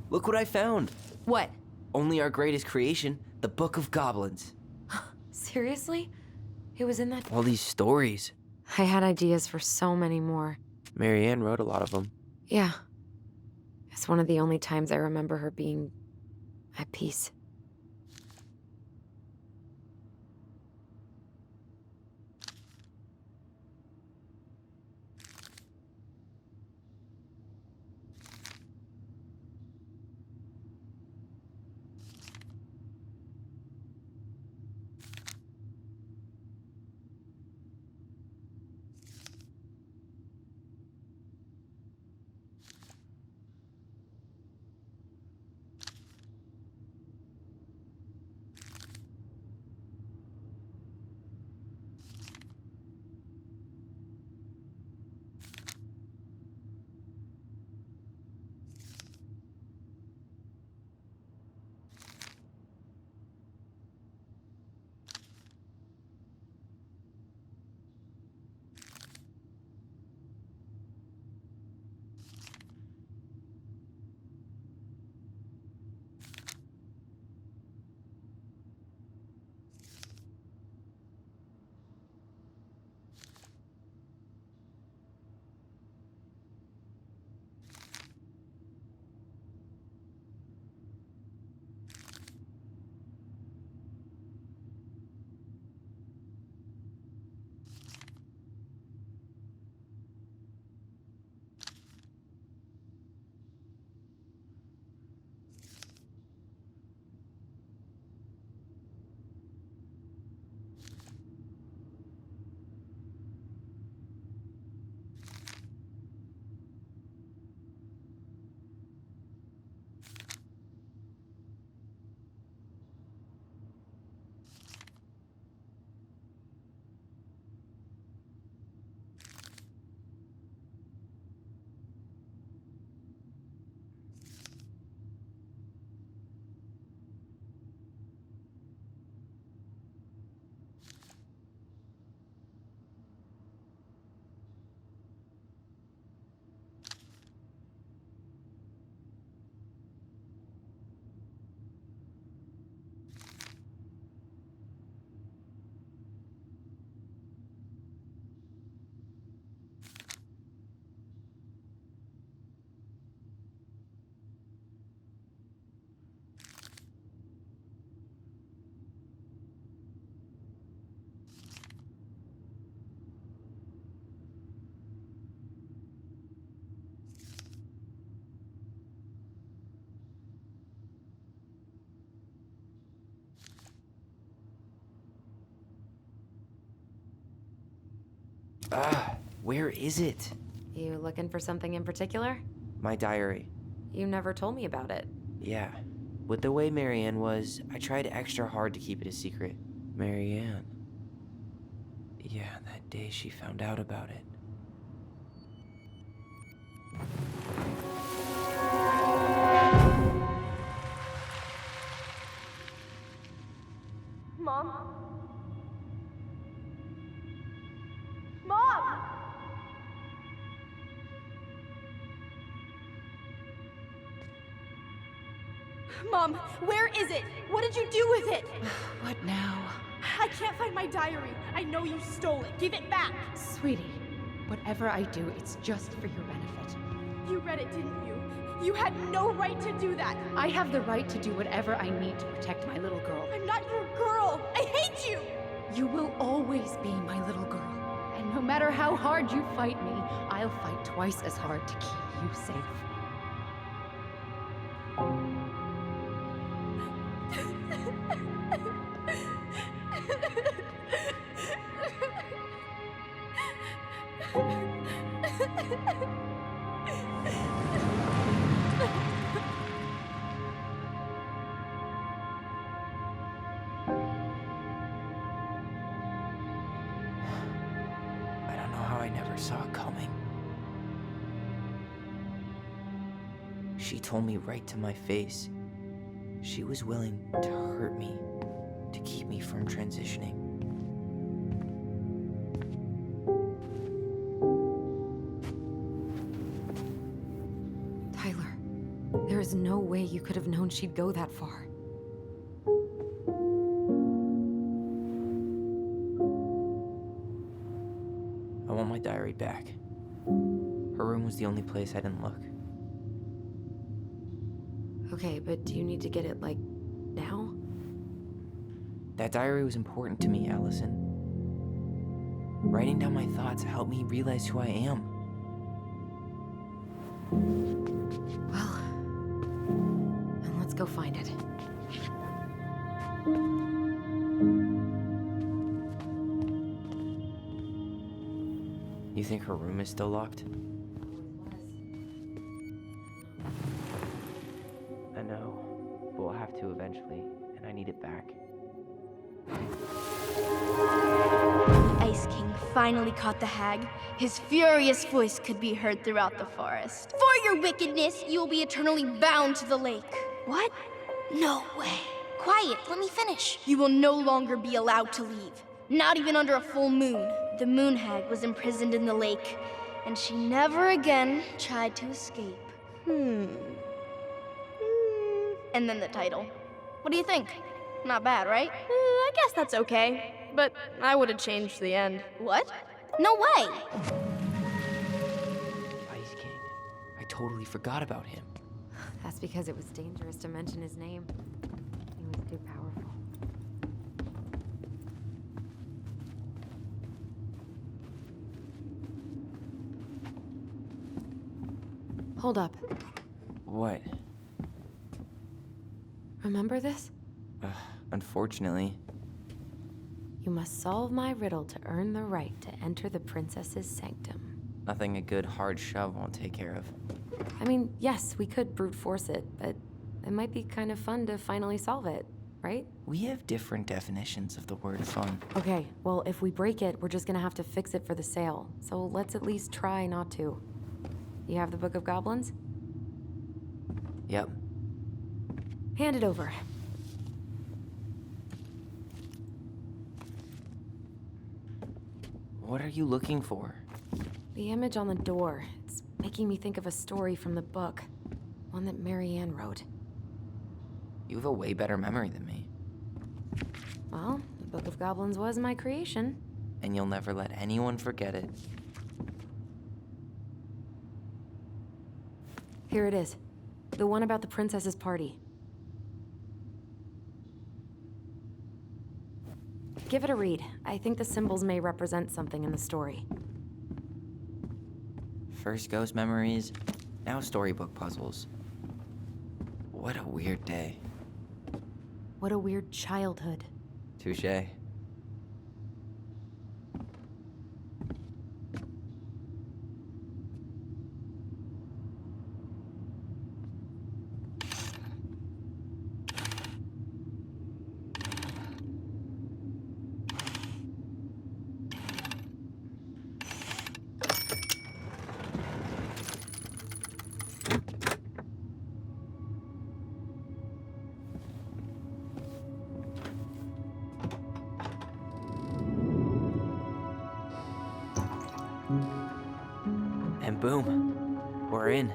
Look what I found! What? Only our greatest creation, the Book of Goblins. Seriously? It was in that. All these stories. I had ideas for so many more. Marianne wrote a lot of them. Yeah. It's one of the only times I remember her being at peace. Where is it? You looking for something in particular? My diary. You never told me about it. Yeah. With the way Marianne was, I tried extra hard to keep it a secret. Marianne. Yeah, that day she found out about it. Mom? Mom! Mom, where is it? What did you do with it? What now? I can't find my diary. I know you stole it. Give it back. Sweetie, whatever I do, it's just for your benefit. You read it, didn't you? You had no right to do that. I have the right to do whatever I need to protect my little girl. I'm not your girl. I hate you. You will always be my little girl. And no matter how hard you fight me, I'll fight twice as hard to keep you safe. I don't know how I never saw it coming. She told me right to my face. She was willing to hurt me, to keep me from transitioning. Tyler, there is no way you could have known she'd go that far. I want my diary back. Her room was the only place I didn't look. Okay, but do you need to get it, like, now? That diary was important to me, Allison. Writing down my thoughts helped me realize who I am. Well, then let's go find it. You think her room is still locked? I know, but we'll have to eventually, and I need it back. The Ice King finally caught the hag. His furious voice could be heard throughout the forest. For your wickedness, you will be eternally bound to the lake. What? No way. Quiet, let me finish. You will no longer be allowed to leave. Not even under a full moon. The moon hag was imprisoned in the lake, and she never again tried to escape. And then the title. What do you think? Not bad, right? I guess that's okay. But I would have changed the end. What? No way! Ice King. I totally forgot about him. That's because it was dangerous to mention his name. He was too powerful. Hold up. What? Remember this? Unfortunately. You must solve my riddle to earn the right to enter the princess's sanctum. Nothing a good hard shove won't take care of. I mean, yes, we could brute force it, but it might be kind of fun to finally solve it, right? We have different definitions of the word fun. Okay, well, if we break it, we're just gonna have to fix it for the sale. So let's at least try not to. You have the Book of Goblins? Yep. Hand it over. What are you looking for? The image on the door. It's making me think of a story from the book. One that Marianne wrote. You have a way better memory than me. Well, the Book of Goblins was my creation. And you'll never let anyone forget it. Here it is. The one about the princess's party. Give it a read. I think the symbols may represent something in the story. First ghost memories, now storybook puzzles. What a weird day. What a weird childhood. Touché. And boom, we're in.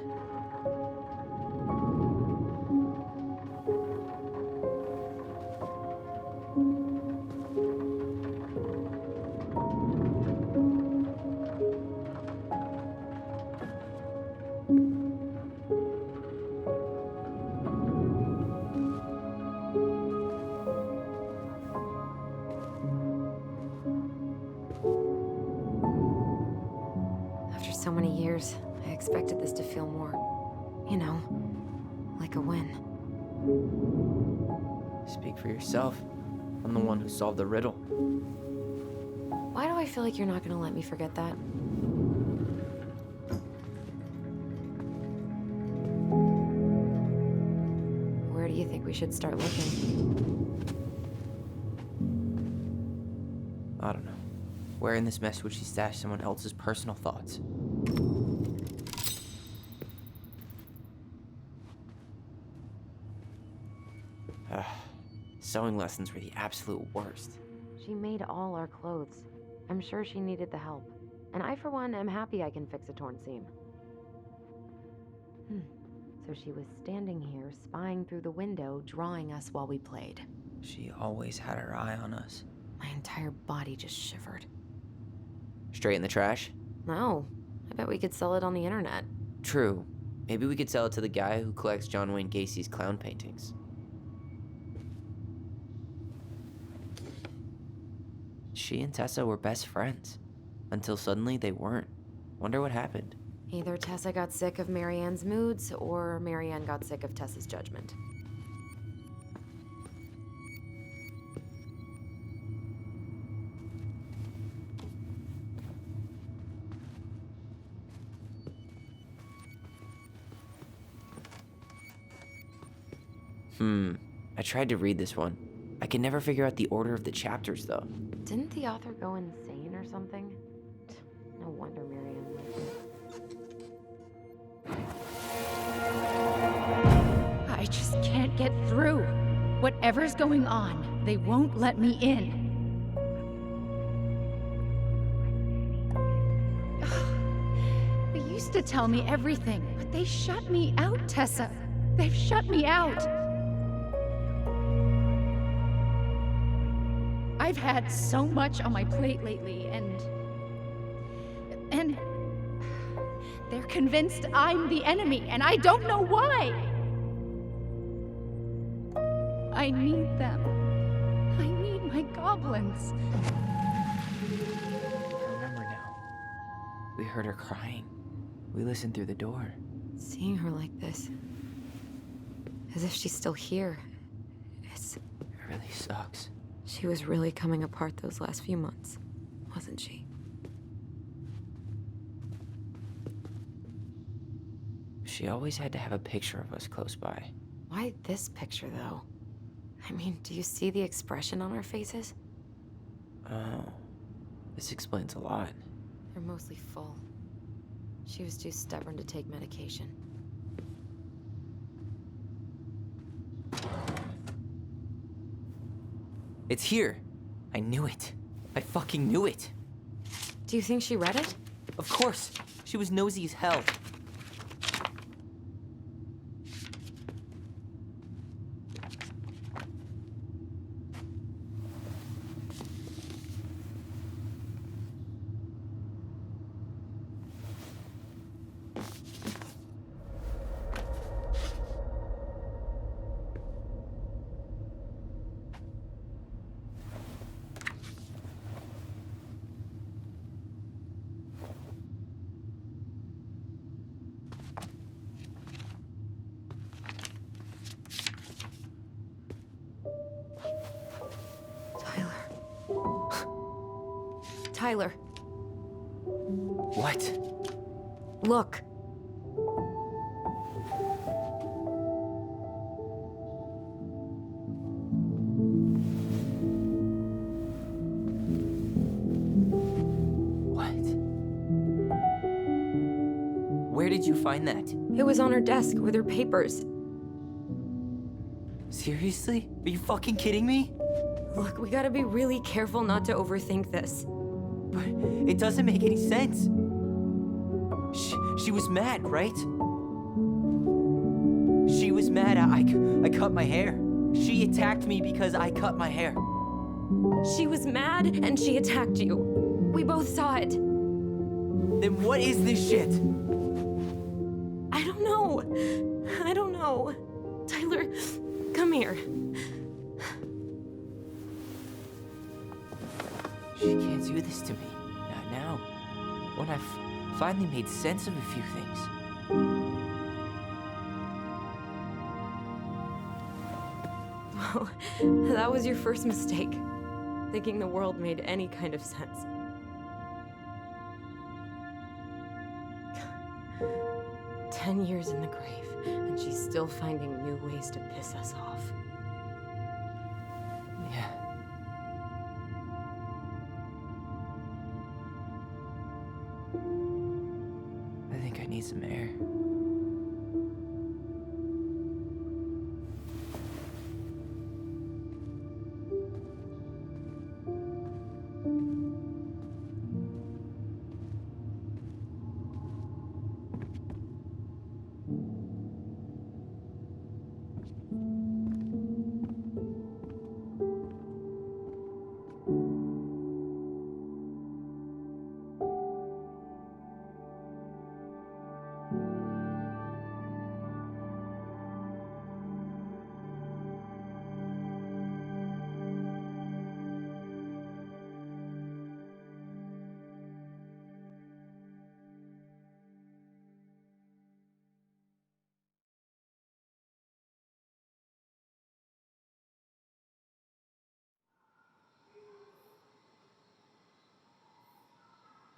After so many years, I expected this to feel more, you know, like a win. Speak for yourself. I'm the one who solved the riddle. Why do I feel like you're not gonna let me forget that? Where do you think we should start looking? I don't know. Where in this mess would she stash someone else's personal thoughts? Sewing lessons were the absolute worst. She made all our clothes. I'm sure she needed the help. And I, for one, am happy I can fix a torn seam. So she was standing here, spying through the window, drawing us while we played. She always had her eye on us. My entire body just shivered. Straight in the trash? No, I bet we could sell it on the internet. True. Maybe we could sell it to the guy who collects John Wayne Gacy's clown paintings. She and Tessa were best friends. Until suddenly they weren't. Wonder what happened. Either Tessa got sick of Marianne's moods, or Marianne got sick of Tessa's judgment. I tried to read this one. I can never figure out the order of the chapters, though. Didn't the author go insane or something? No wonder Marianne liked it. I just can't get through. Whatever's going on, they won't let me in. They used to tell me everything, but they shut me out, Tessa. They've shut me out. I've had so much on my plate lately, and they're convinced I'm the enemy, and I don't know why. I need them. I need my goblins. I remember now. We heard her crying. We listened through the door. Seeing her like this, as if she's still here, It really sucks. she was really coming apart those last few months, wasn't she? She always had to have a picture of us close by. Why this picture, though? I mean, do you see the expression on our faces? Oh, this explains a lot. They're mostly full. She was too stubborn to take medication. It's here. I knew it. I fucking knew it. Do you think she read it? Of course. She was nosy as hell. Tyler, What? look. What? Where did you find that? It was on her desk with her papers. Seriously? Are you fucking kidding me? Look, we gotta be really careful not to overthink this. But it doesn't make any sense. She was mad, right? She was mad I cut my hair. She attacked me because I cut my hair. She was mad and she attacked you. We both saw it. Then what is this shit? I don't know. I don't know. Tyler, come here. She can't do this to me. Not now. When I've finally made sense of a few things. Well, that was your first mistake. Thinking the world made any kind of sense. 10 years in the grave, and she's still finding new ways to piss us off. Yeah. I think I need some air.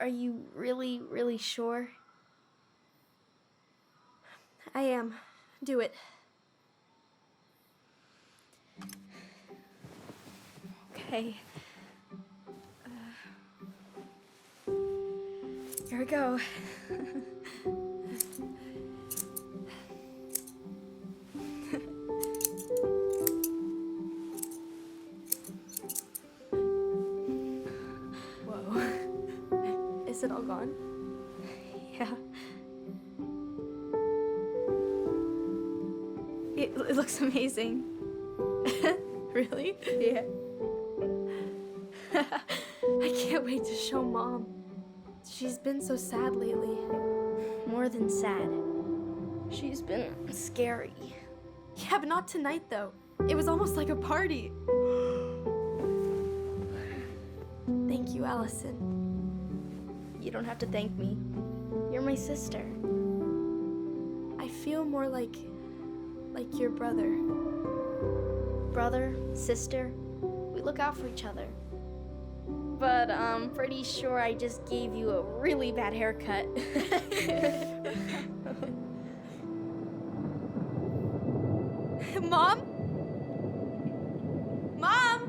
Are you really, really sure? I am. Do it. Okay. Here we go. Whoa. Is it all gone? Yeah. It looks amazing. Really? Yeah. I can't wait to show Mom. She's been so sad lately. More than sad. She's been scary. Yeah, but not tonight, though. It was almost like a party. Thank you, Allison. You don't have to thank me. You're my sister. I feel more like your brother. Brother, sister, we look out for each other. But I'm pretty sure I just gave you a really bad haircut. Mom? Mom?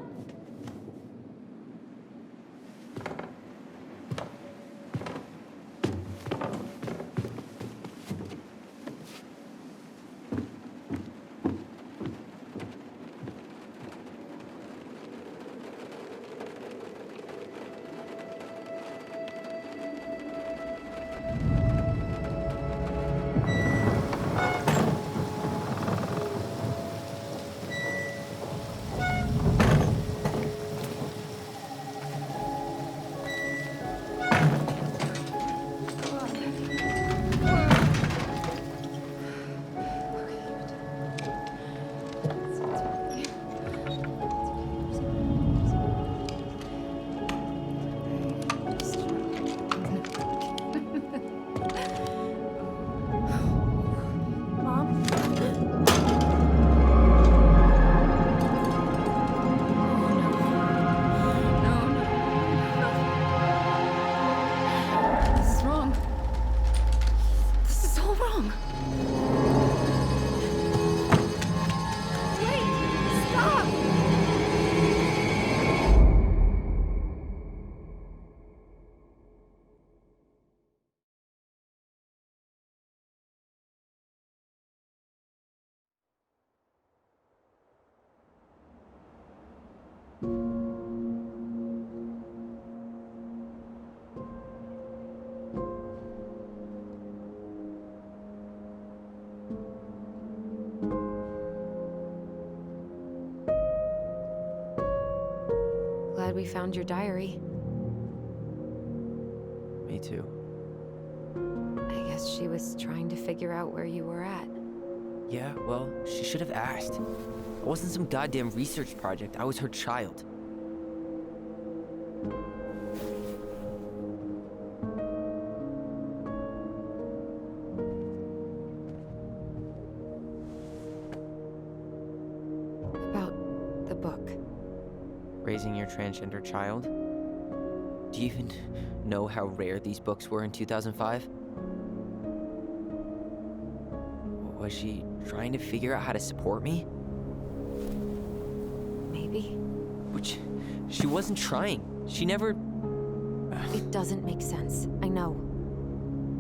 we found your diary. Me too. I guess she was trying to figure out where you were at. Yeah, well, she should have asked. It wasn't some goddamn research project. I was her child. About the book. Raising your transgender child? Do you even know how rare these books were in 2005? Was she trying to figure out how to support me? Maybe. Which, she wasn't trying. She never... It doesn't make sense. I know.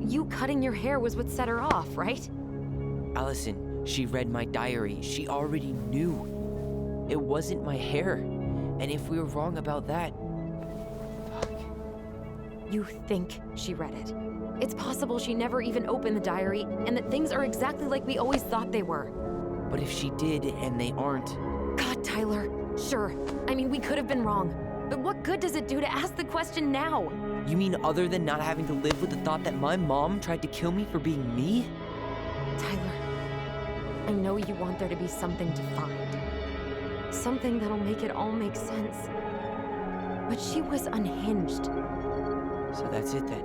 You cutting your hair was what set her off, right? Allison, she read my diary. She already knew. It wasn't my hair. And if we were wrong about that... Fuck. You think she read it. It's possible she never even opened the diary, and that things are exactly like we always thought they were. But if she did, and they aren't... God, Tyler. Sure. I mean, we could have been wrong. But what good does it do to ask the question now? You mean other than not having to live with the thought that my mom tried to kill me for being me? Tyler, I know you want there to be something to find. Something that'll make it all make sense. But she was unhinged. So that's it then.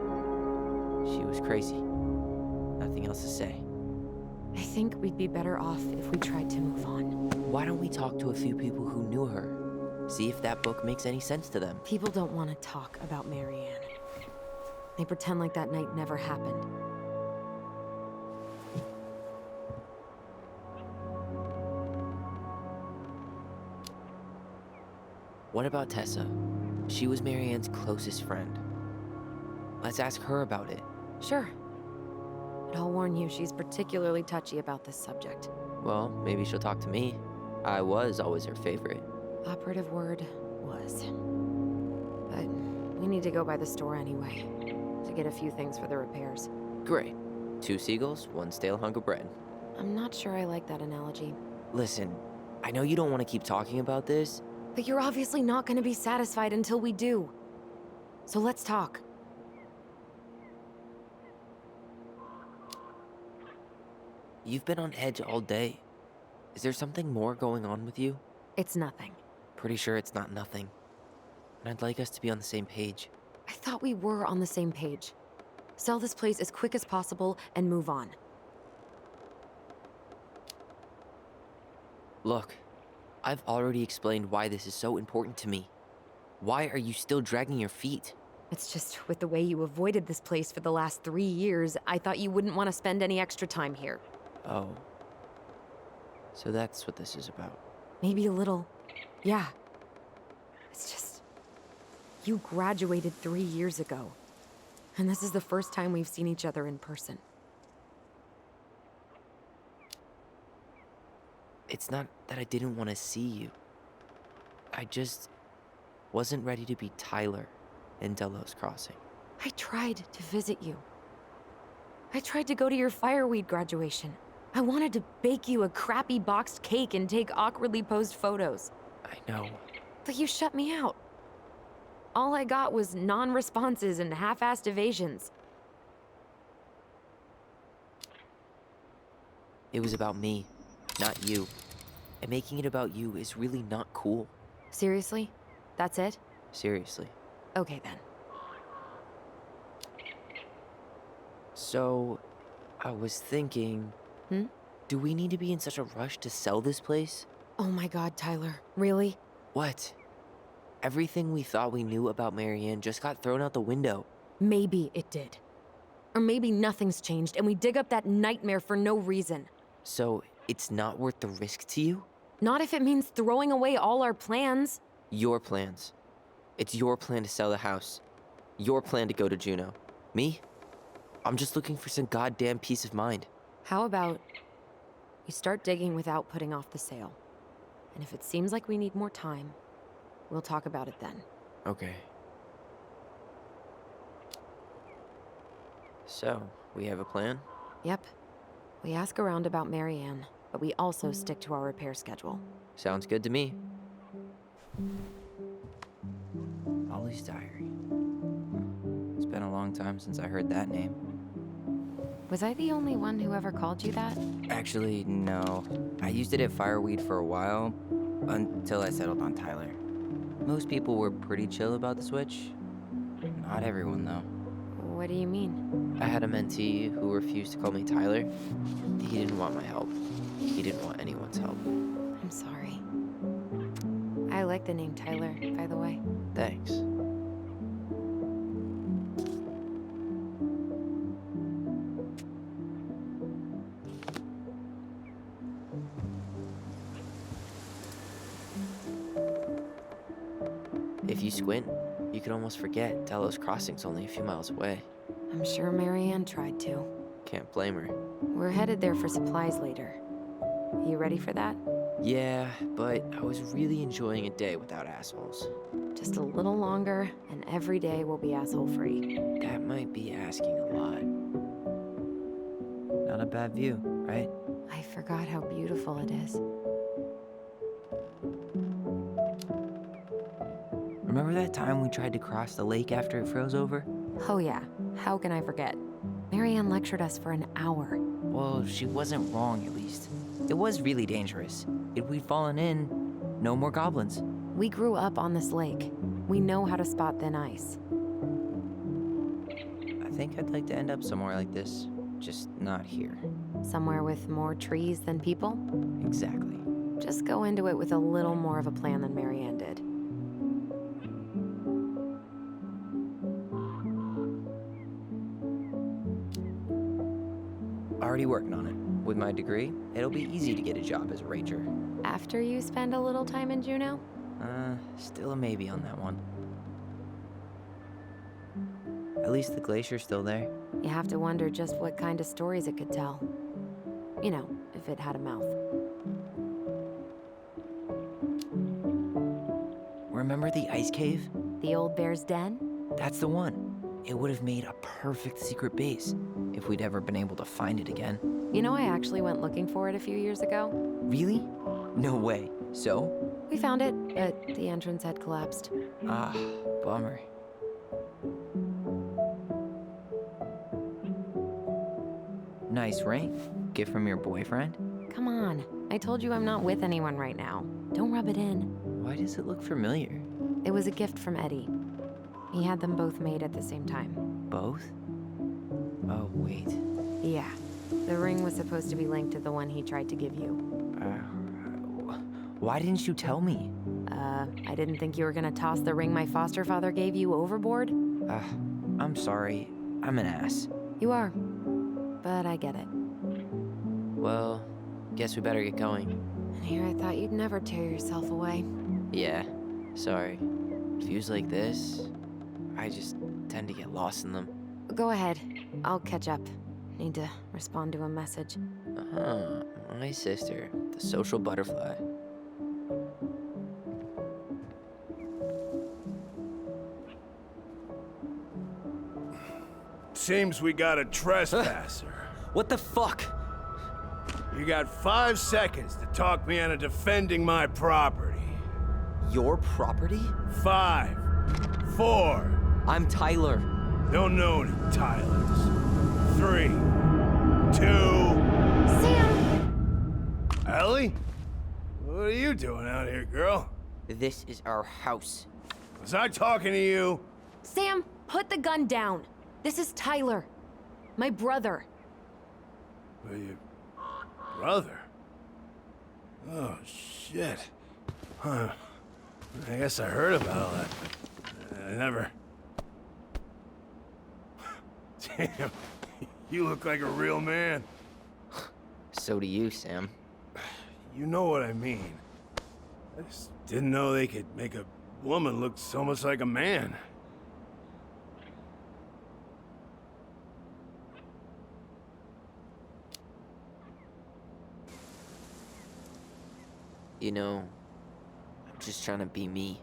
She was crazy. Nothing else to say. I think we'd be better off if we tried to move on. Why don't we talk to a few people who knew her? See if that book makes any sense to them. People don't want to talk about Marianne. They pretend like that night never happened. What about Tessa? She was Marianne's closest friend. Let's ask her about it. Sure. But I'll warn you, she's particularly touchy about this subject. Well, maybe she'll talk to me. I was always her favorite. Operative word was. But we need to go by the store anyway, to get a few things for the repairs. Great. 2 seagulls, 1 stale hunk of bread. I'm not sure I like that analogy. Listen, I know you don't want to keep talking about this. But you're obviously not going to be satisfied until we do. So let's talk. You've been on edge all day. Is there something more going on with you? It's nothing. Pretty sure it's not nothing. And I'd like us to be on the same page. I thought we were on the same page. Sell this place as quick as possible and move on. Look, I've already explained why this is so important to me. Why are you still dragging your feet? It's just with the way you avoided this place for the last 3 years, I thought you wouldn't want to spend any extra time here. Oh. So that's what this is about. Maybe a little. Yeah. It's just... You graduated 3 years ago. And this is the first time we've seen each other in person. It's not that I didn't want to see you. I just wasn't ready to be Tyler in Delos Crossing. I tried to visit you. I tried to go to your fireweed graduation. I wanted to bake you a crappy boxed cake and take awkwardly posed photos. I know. But you shut me out. All I got was non-responses and half-assed evasions. It was about me, not you. And making it about you is really not cool. Seriously? That's it? Seriously. Okay then. So, I was thinking... Do we need to be in such a rush to sell this place? Oh my god, Tyler. Really? What? Everything we thought we knew about Marianne just got thrown out the window. Maybe it did. Or maybe nothing's changed and we dig up that nightmare for no reason. So, it's not worth the risk to you? Not if it means throwing away all our plans. Your plans. It's your plan to sell the house. Your plan to go to Juneau. Me? I'm just looking for some goddamn peace of mind. How about we start digging without putting off the sale? And if it seems like we need more time, we'll talk about it then. Okay. So, we have a plan? Yep. We ask around about Marianne, but we also stick to our repair schedule. Sounds good to me. been a long time since I heard that name. Was I the only one who ever called you that? Actually, no. I used it at Fireweed for a while, until I settled on Tyler. Most people were pretty chill about the switch. Not everyone, though. What do you mean? I had a mentee who refused to call me Tyler. He didn't want my help. He didn't want anyone's help. I'm sorry. I like the name Tyler, by the way. Thanks. If you squint, you can almost forget Delos Crossing's only a few miles away. I'm sure Marianne tried to. Can't blame her. We're headed there for supplies later. You ready for that? Yeah, but I was really enjoying a day without assholes. Just a little longer, and every day will be asshole-free. That might be asking a lot. Not a bad view, right? I forgot how beautiful it is. Remember that time we tried to cross the lake after it froze over? Oh yeah, how can I forget? Marianne lectured us for an hour. Well, she wasn't wrong, at least. It was really dangerous. If we'd fallen in, no more goblins. We grew up on this lake. We know how to spot thin ice. I think I'd like to end up somewhere like this, just not here. Somewhere with more trees than people? Exactly. Just go into it with a little more of a plan than Marianne did. Already working on it. With my degree, it'll be easy to get a job as a ranger. After you spend a little time in Juneau? Still a maybe on that one. At least the glacier's still there. You have to wonder just what kind of stories it could tell. You know, if it had a mouth. Remember the ice cave? The old bear's den? That's the one. It would have made a perfect secret base if we'd ever been able to find it again. You know, I actually went looking for it a few years ago. Really? No way. So? We found it, but the entrance had collapsed. Ah, bummer. Nice ring. Gift from your boyfriend? Come on, I told you I'm not with anyone right now. Don't rub it in. Why does it look familiar? It was a gift from Eddie. He had them both made at the same time. Both? Oh, wait. Yeah, the ring was supposed to be linked to the one he tried to give you. Why didn't you tell me? I didn't think you were gonna toss the ring my foster father gave you overboard. I'm sorry. I'm an ass. You are, but I get it. Well, guess we better get going. And here I thought you'd never tear yourself away. Yeah, sorry. Views like this, I just tend to get lost in them. Go ahead, I'll catch up. Need to respond to a message. My sister, the social butterfly. Seems we got a trespasser. What the fuck? You got 5 seconds to talk me into defending my property. Your property? 5, 4. I'm Tyler. Don't know any Tylers. 3, 2. Sam! Ellie? What are you doing out here, girl? This is our house. Was I talking to you? Sam, put the gun down. This is Tyler. My brother. Well, your brother? Oh, shit. Huh. I guess I heard about all that, but I never... Damn, you look like a real man. So do you, Sam. You know what I mean. I just didn't know they could make a woman look so much like a man. You know, I'm just trying to be me.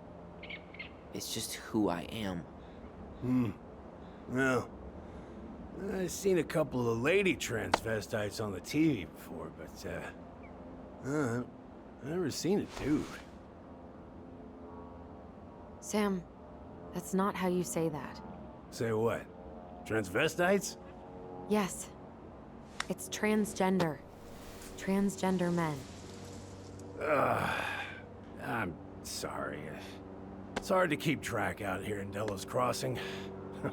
It's just who I am. Well, I've seen a couple of lady transvestites on the TV before, but, I've never seen a dude. Sam, that's not how you say that. Say what? Transvestites? Yes. It's transgender. Transgender men. I'm sorry. It's hard to keep track out here in Delos Crossing. The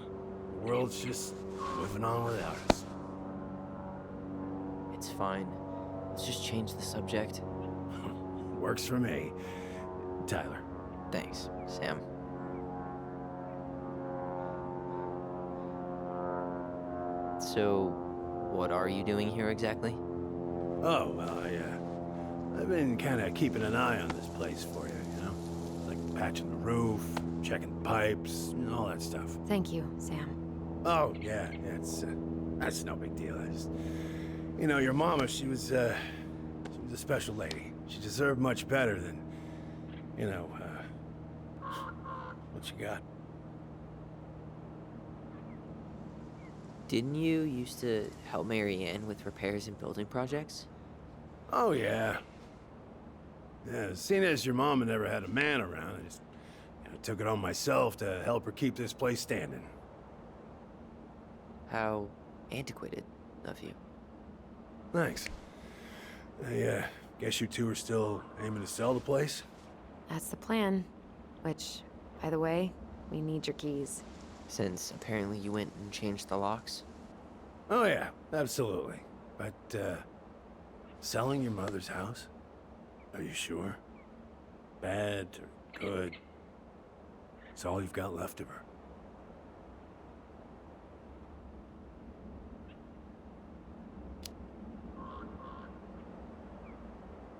world's just moving on without us. It's fine. Let's just change the subject. Works for me. Tyler. Thanks, Sam. So, what are you doing here exactly? Oh, well, I've been kind of keeping an eye on this place for you, you know? Like patching the roof, checking the pipes, and all that stuff. Thank you, Sam. Oh, yeah, that's no big deal. I just, you know, your mama, she was a special lady. She deserved much better than, you know, what you got. Didn't you used to help Mary Ann with repairs and building projects? Oh, yeah. Yeah, seeing as your mama never had a man around, I just took it on myself to help her keep this place standing. How antiquated of you. Thanks. I guess you two are still aiming to sell the place? That's the plan. Which, by the way, we need your keys. Since apparently you went and changed the locks? Oh, yeah, absolutely. But, selling your mother's house? Are you sure? Bad or good? It's all you've got left of her.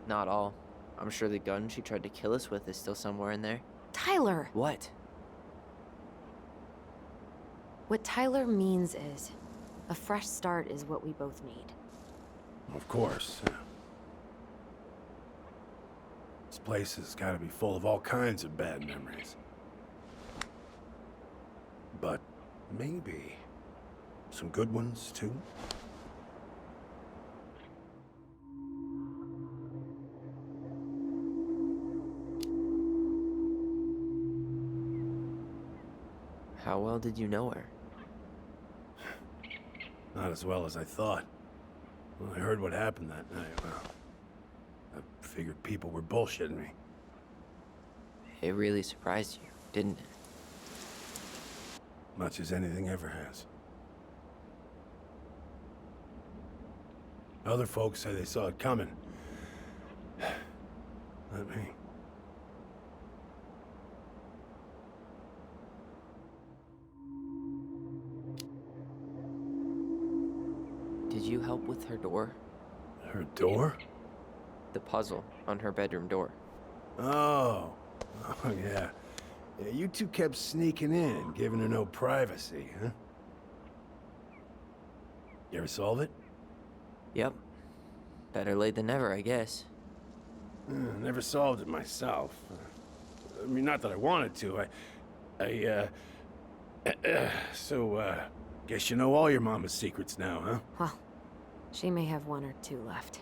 Not all. I'm sure the gun she tried to kill us with is still somewhere in there. Tyler! What? What Tyler means is, a fresh start is what we both need. Of course. This place has got to be full of all kinds of bad memories. But maybe some good ones, too? How well did you know her? Not as well as I thought. When I heard what happened that night, well, I figured people were bullshitting me. It really surprised you, didn't it? Much as anything ever has. Other folks say they saw it coming. Not me. Did you help with her door? Her door? The puzzle on her bedroom door. Oh. Oh, yeah. Yeah, you two kept sneaking in, giving her no privacy, huh? You ever solve it? Yep. Better late than never, I guess. Never solved it myself. I mean, not that I wanted to. So, guess you know all your mama's secrets now, huh? Well, she may have one or two left.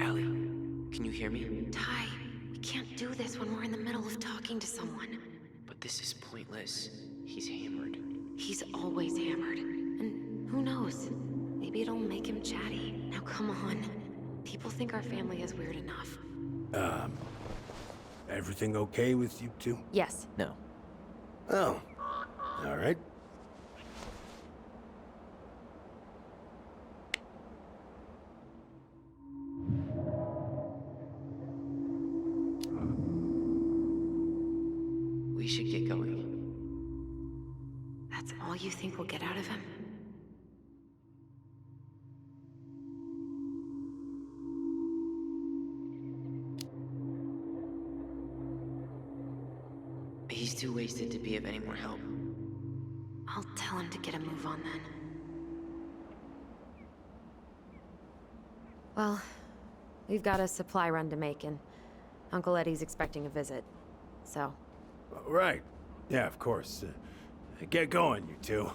Allie, can you hear me? Ty, we can't do this when we're in the middle of talking to someone. But this is pointless. He's hammered. He's always hammered. And who knows? Maybe it'll make him chatty. Now come on. People think our family is weird enough. Everything okay with you two? Yes. No. Oh. All right. We should get going. That's all you think we'll get out of him? He's too wasted to be of any more help. I'll tell him to get a move on then. Well, we've got a supply run to make, and Uncle Eddie's expecting a visit. So, Right. Yeah, of course. Get going, you two.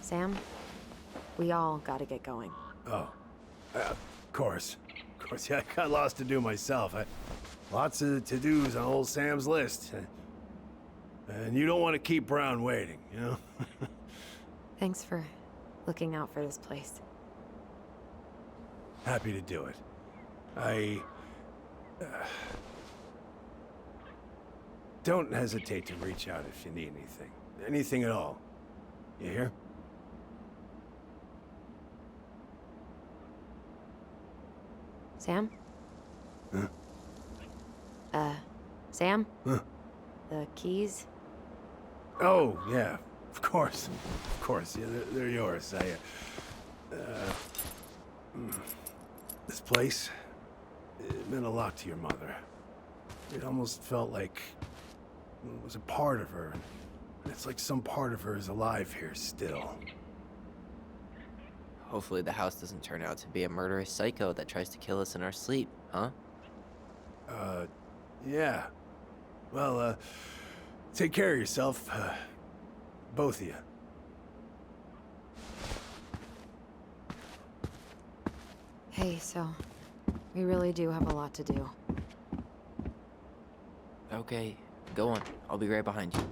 Sam, we all gotta get going. Oh. Of course, yeah, I got lots to do myself. Lots of to-dos on old Sam's list. And you don't want to keep Brown waiting, you know? Thanks for looking out for this place. Happy to do it. Don't hesitate to reach out if you need anything. Anything at all. You hear? Sam? Huh? Sam? Huh? The keys? Oh, yeah. Of course. Of course. Yeah, they're yours. This place, it meant a lot to your mother. It almost felt like it was a part of her. And it's like some part of her is alive here still. Hopefully the house doesn't turn out to be a murderous psycho that tries to kill us in our sleep, huh? Yeah. Well, take care of yourself. Both of you. Hey, so we really do have a lot to do. Okay, go on. I'll be right behind you.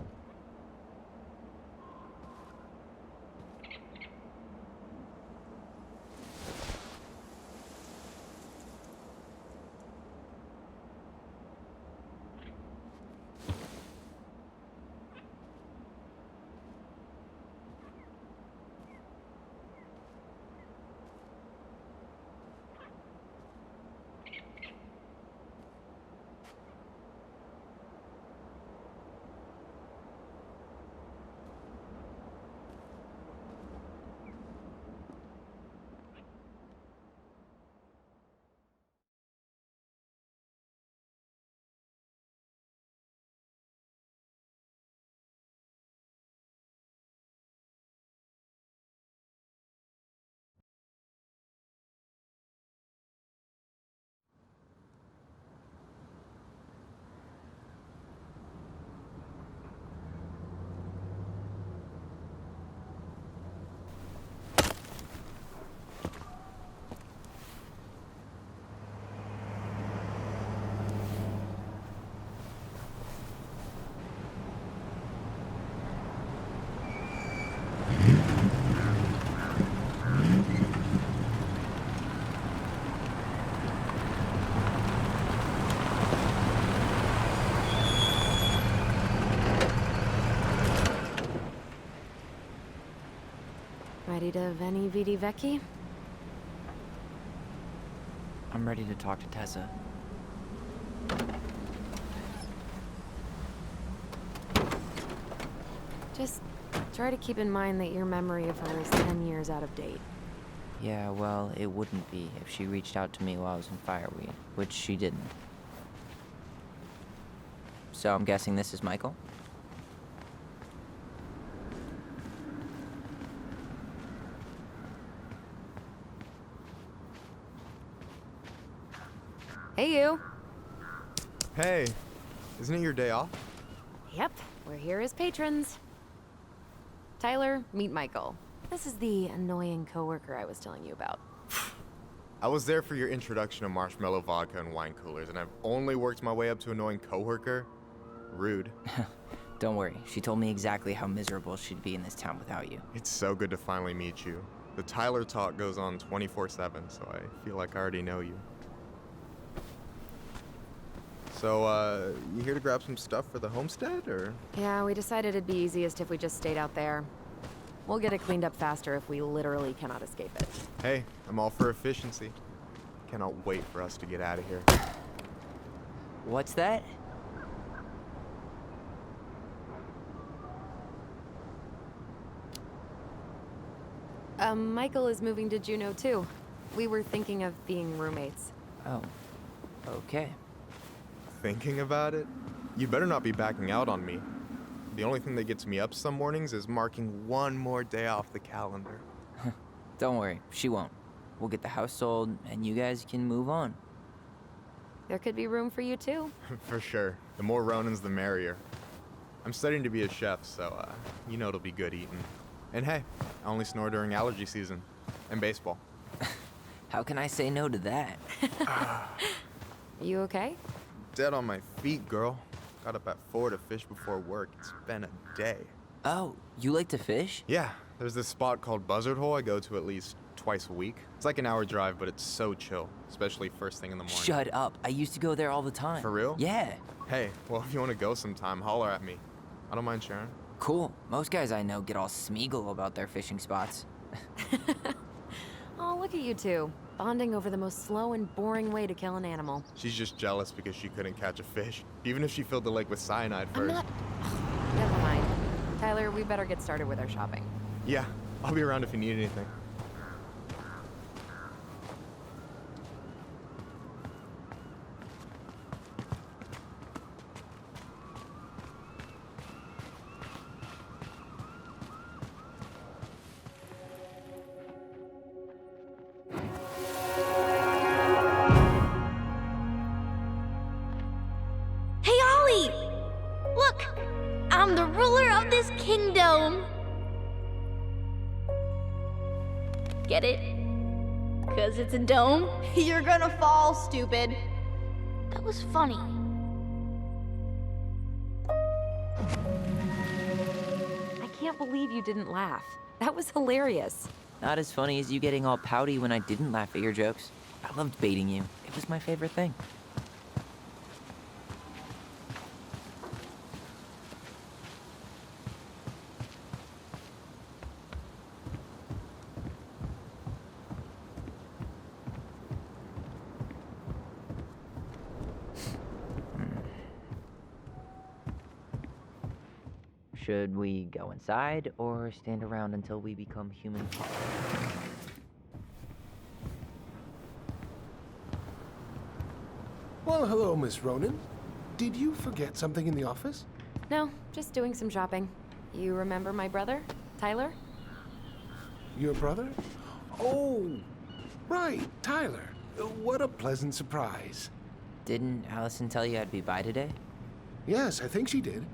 Ready to Veni Vidi Vici? I'm ready to talk to Tessa. Just try to keep in mind that your memory of her is 10 years out of date. Yeah, well, it wouldn't be if she reached out to me while I was in Fireweed, which she didn't. So I'm guessing this is Michael? Hey, you! Hey, isn't it your day off? Yep, we're here as patrons. Tyler, meet Michael. This is the annoying coworker I was telling you about. I was there for your introduction to marshmallow vodka and wine coolers, and I've only worked my way up to annoying coworker. Rude. Don't worry, she told me exactly how miserable she'd be in this town without you. It's so good to finally meet you. The Tyler talk goes on 24/7, so I feel like I already know you. So, you here to grab some stuff for the homestead, or? Yeah, we decided it'd be easiest if we just stayed out there. We'll get it cleaned up faster if we literally cannot escape it. Hey, I'm all for efficiency. Cannot wait for us to get out of here. What's that? Michael is moving to Juneau too. We were thinking of being roommates. Oh, okay. Thinking about it? You better not be backing out on me. The only thing that gets me up some mornings is marking one more day off the calendar. Don't worry, she won't. We'll get the house sold, and you guys can move on. There could be room for you too. For sure. The more Ronins, the merrier. I'm studying to be a chef, so, you know it'll be good eating. And hey, I only snore during allergy season. And baseball. How can I say no to that? You okay? Dead on my feet, girl. Got up at 4 to fish before work. It's been a day. Oh, you like to fish? Yeah, there's this spot called Buzzard Hole I go to at least twice a week. It's like an hour drive, but it's so chill, especially first thing in the morning. Shut up. I used to go there all the time. For real? Yeah. Hey, well, if you want to go sometime, holler at me. I don't mind sharing. Cool. Most guys I know get all Smeagol about their fishing spots. Oh, look at you two. Bonding over the most slow and boring way to kill an animal. She's just jealous because she couldn't catch a fish, even if she filled the lake with cyanide I'm first. not... Never mind. Tyler, we better get started with our shopping. Yeah, I'll be around if you need anything. Hey, Ollie! Look! I'm the ruler of this kingdom! Get it? 'Cause it's a dome? You're gonna fall, stupid. That was funny. I can't believe you didn't laugh. That was hilarious. Not as funny as you getting all pouty when I didn't laugh at your jokes. I loved baiting you. It was my favorite thing. Should we go inside or stand around until we become human? Well, hello, Miss Ronan. Did you forget something in the office? No, just doing some shopping. You remember my brother, Tyler? Your brother? Oh, right, Tyler. What a pleasant surprise. Didn't Allison tell you I'd be by today? Yes, I think she did.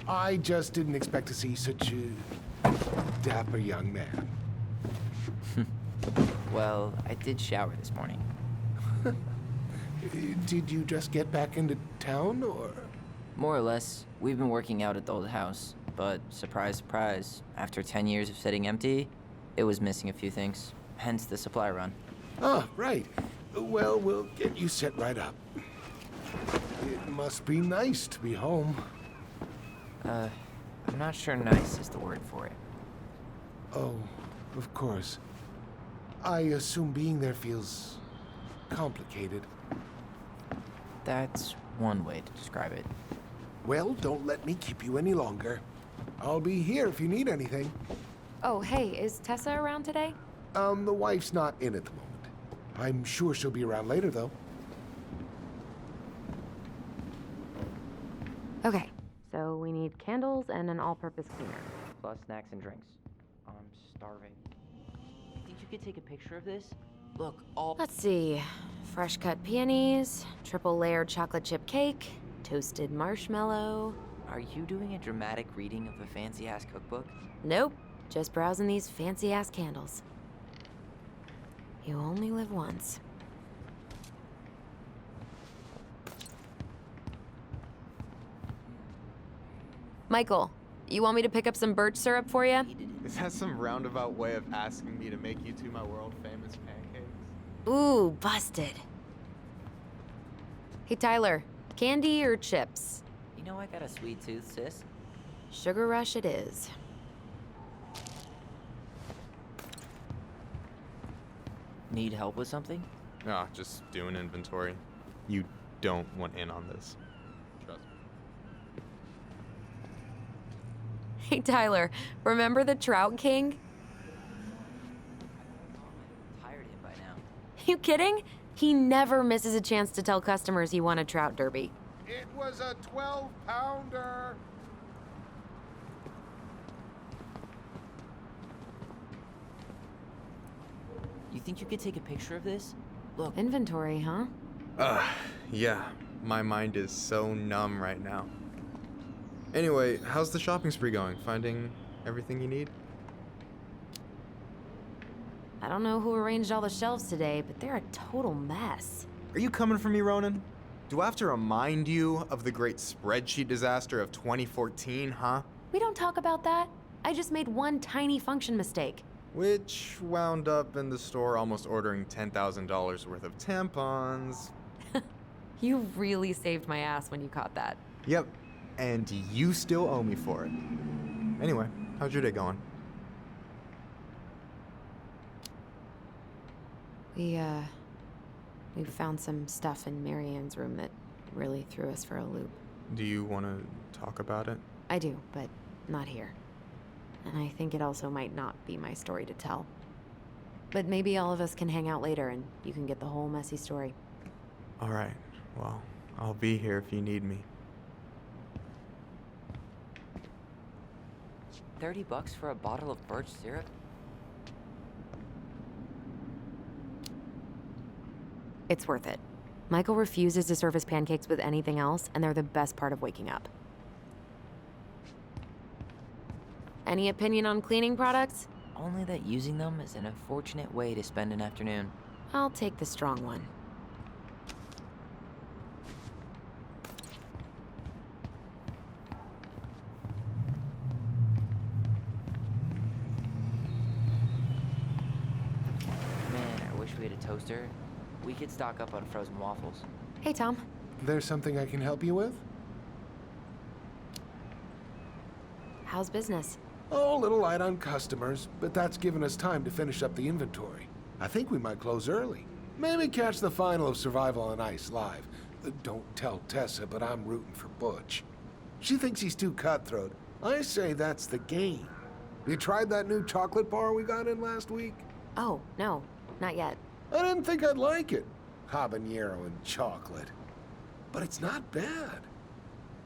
I just didn't expect to see such a dapper young man. Well, I did shower this morning. Did you just get back into town, or? More or less. We've been working out at the old house, but surprise, surprise, after 10 years of sitting empty, it was missing a few things. Hence the supply run. Ah, right. Well, we'll get you set right up. It must be nice to be home. I'm not sure nice is the word for it. Oh, of course. I assume being there feels complicated. That's one way to describe it. Well, don't let me keep you any longer. I'll be here if you need anything. Oh, hey, is Tessa around today? The wife's not in at the moment. I'm sure she'll be around later, though. Okay, so we need candles and an all-purpose cleaner. Plus snacks and drinks. I'm starving. Think you could take a picture of this? Look, all... Let's see. Fresh cut peonies, triple layered chocolate chip cake, toasted marshmallow. Are you doing a dramatic reading of a fancy-ass cookbook? Nope, just browsing these fancy-ass candles. You only live once. Michael, you want me to pick up some birch syrup for you? Is that some roundabout way of asking me to make you two my world-famous pancakes? Ooh, busted. Hey, Tyler, candy or chips? You know I got a sweet tooth, sis. Sugar rush it is. Need help with something? Ah, just doing inventory. You don't want in on this. Trust me. Hey, Tyler, remember the Trout King? Tired him by now. You kidding? He never misses a chance to tell customers he won a trout derby. It was a 12-pounder. You think you could take a picture of this? Look, Inventory, huh? Yeah. My mind is so numb right now. Anyway, how's the shopping spree going? Finding everything you need? I don't know who arranged all the shelves today, but they're a total mess. Are you coming for me, Ronan? Do I have to remind you of the great spreadsheet disaster of 2014, huh? We don't talk about that. I just made one tiny function mistake. Which wound up in the store almost ordering $10,000 worth of tampons. You really saved my ass when you caught that. Yep, and you still owe me for it. Anyway, how's your day going? We found some stuff in Marianne's room that really threw us for a loop. Do you want to talk about it? I do, but not here. And I think it also might not be my story to tell. But maybe all of us can hang out later and you can get the whole messy story. All right, well, I'll be here if you need me. $30 for a bottle of birch syrup? It's worth it. Michael refuses to serve his pancakes with anything else, and they're the best part of waking up. Any opinion on cleaning products? Only that using them is an unfortunate way to spend an afternoon. I'll take the strong one. Man, I wish we had a toaster. We could stock up on frozen waffles. Hey, Tom. There's something I can help you with? How's business? Oh, a little light on customers, but that's given us time to finish up the inventory. I think we might close early. Maybe catch the final of Survival on Ice live. Don't tell Tessa, but I'm rooting for Butch. She thinks he's too cutthroat. I say that's the game. You tried that new chocolate bar we got in last week? Oh, no, not yet. I didn't think I'd like it. Habanero and chocolate. But it's not bad.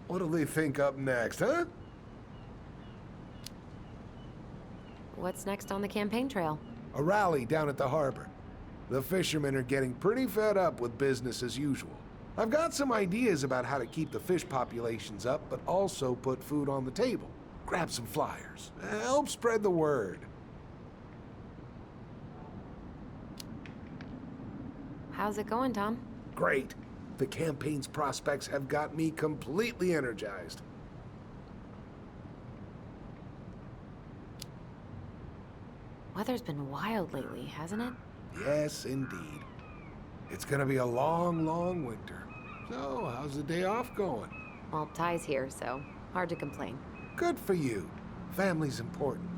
What'll they think up next, huh? What's next on the campaign trail? A rally down at the harbor. The fishermen are getting pretty fed up with business as usual. I've got some ideas about how to keep the fish populations up, but also put food on the table. Grab some flyers. Help spread the word. How's it going, Tom? Great. The campaign's prospects have got me completely energized. Weather's been wild lately, hasn't it? Yes, indeed. It's gonna be a long, long winter. So, how's the day off going? Well, Ty's here, so hard to complain. Good for you. Family's important.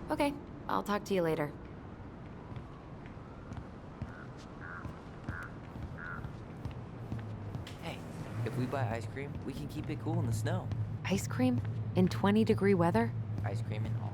Okay, I'll talk to you later. Hey, if we buy ice cream, we can keep it cool in the snow. Ice cream? In 20-degree weather? Ice cream and all.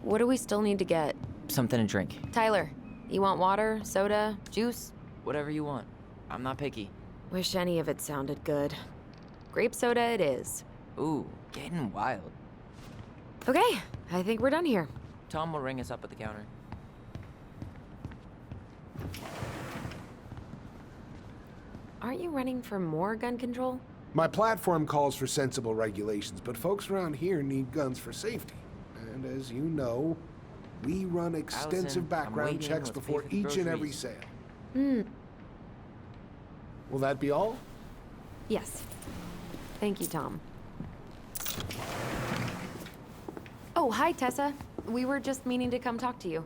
What do we still need to get? Something to drink. Tyler, you want water, soda, juice? Whatever you want. I'm not picky. Wish any of it sounded good. Grape soda it is. Ooh, getting wild. Okay, I think we're done here. Tom will ring us up at the counter. Aren't you running for more gun control? My platform calls for sensible regulations, but folks around here need guns for safety. And as you know, we run extensive Allison, I'm background waiting. checks Let's pay before for the each and every groceries. sale. Will that be all? Yes. Thank you, Tom. Oh, hi, Tessa. We were just meaning to come talk to you.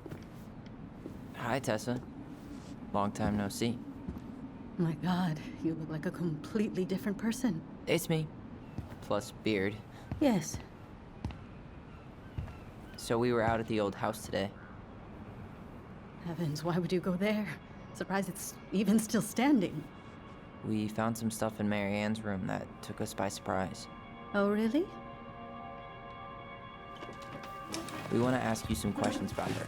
Hi, Tessa. Long time no see. My God, you look like a completely different person. It's me. Plus beard. Yes. So we were out at the old house today. Heavens, why would you go there? Surprised it's even still standing. We found some stuff in Mary Ann's room that took us by surprise. Oh, really? We want to ask you some questions about her.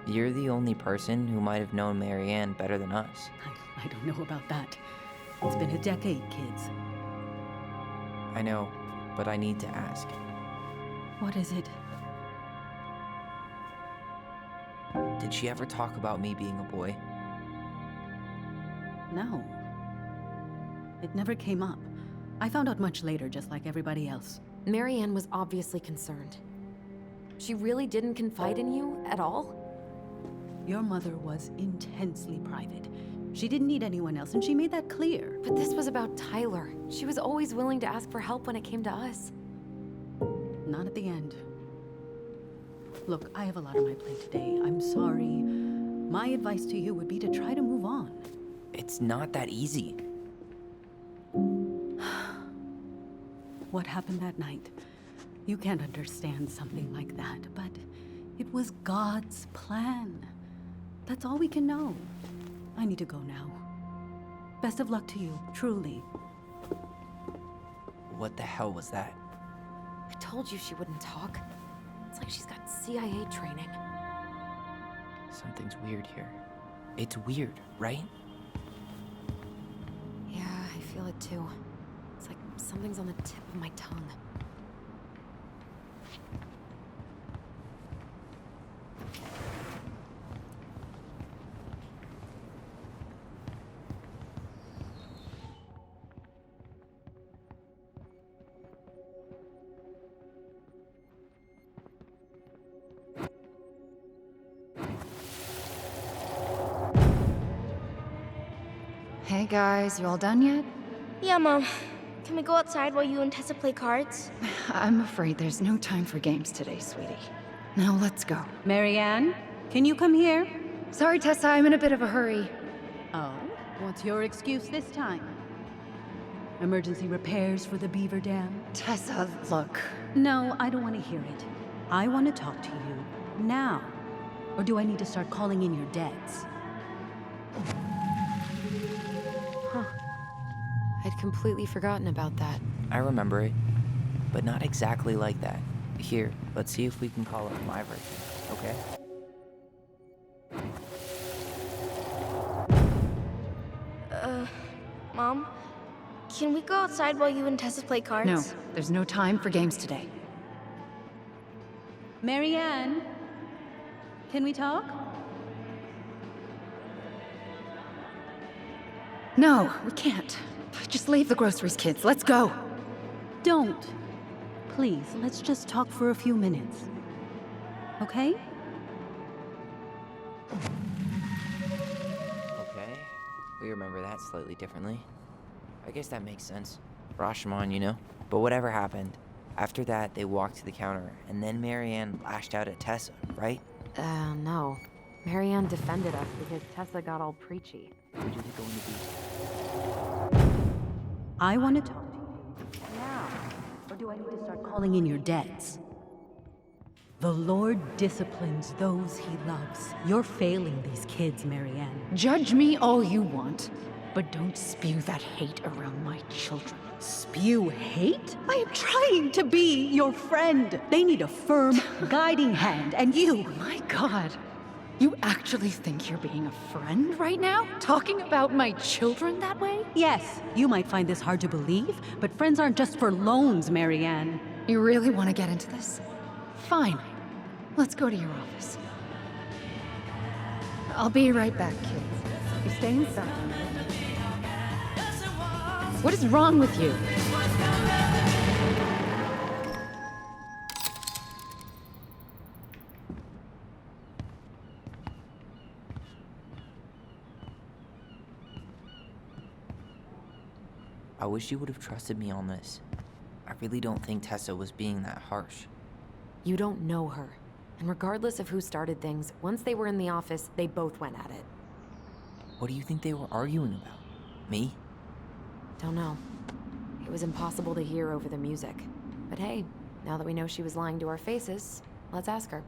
You're the only person who might have known Mary Ann better than us. I don't know about that. It's been a decade, kids. I know, but I need to ask. What is it? Did she ever talk about me being a boy? No. It never came up. I found out much later, just like everybody else. Marianne was obviously concerned. She really didn't confide in you at all? Your mother was intensely private. She didn't need anyone else, and she made that clear. But this was about Tyler. She was always willing to ask for help when it came to us. Not at the end. Look, I have a lot on my plate today. I'm sorry. My advice to you would be to try to move on. It's not that easy. What happened that night? You can't understand something like that, but it was God's plan. That's all we can know. I need to go now. Best of luck to you, truly. What the hell was that? I told you she wouldn't talk. It's like she's got CIA training. Something's weird here. It's weird, right? Yeah, I feel it too. It's like something's on the tip of my tongue. Hey guys, you all done yet? Yeah, Mom. Can we go outside while you and Tessa play cards? I'm afraid there's no time for games today, sweetie. Now let's go. Marianne, can you come here? Sorry, Tessa, I'm in a bit of a hurry. Oh, what's your excuse this time? Emergency repairs for the beaver dam? Tessa, look. No, I don't want to hear it. I want to talk to you now. Or do I need to start calling in your debts? I'd completely forgotten about that. I remember it, but not exactly like that. Here, let's see if we can call it my version, okay? Mom? Can we go outside while you and Tessa play cards? No, there's no time for games today. Marianne, can we talk? No, we can't. Just leave the groceries, kids. Let's go. Don't. Please, let's just talk for a few minutes. Okay? Okay, we remember that slightly differently. I guess that makes sense. Rashomon, you know? But whatever happened, after that, they walked to the counter, and then Marianne lashed out at Tessa, right? No. Marianne defended us because Tessa got all preachy. Which is it going to be? I want to talk to you now. Or do I need to start calling in your debts? The Lord disciplines those he loves. You're failing these kids, Marianne. Judge me all you want, but don't spew that hate around my children. Spew hate? I am trying to be your friend. They need a firm, guiding hand, and you... My God. You actually think you're being a friend right now? Talking about my children that way? Yes, you might find this hard to believe, but friends aren't just for loans, Marianne. You really want to get into this? Fine. Let's go to your office. I'll be right back, kids. You stay inside. What is wrong with you? I wish you would have trusted me on this. I really don't think Tessa was being that harsh. You don't know her. And regardless of who started things, once they were in the office, they both went at it. What do you think they were arguing about? Me? Don't know. It was impossible to hear over the music. But hey, now that we know she was lying to our faces, let's ask her.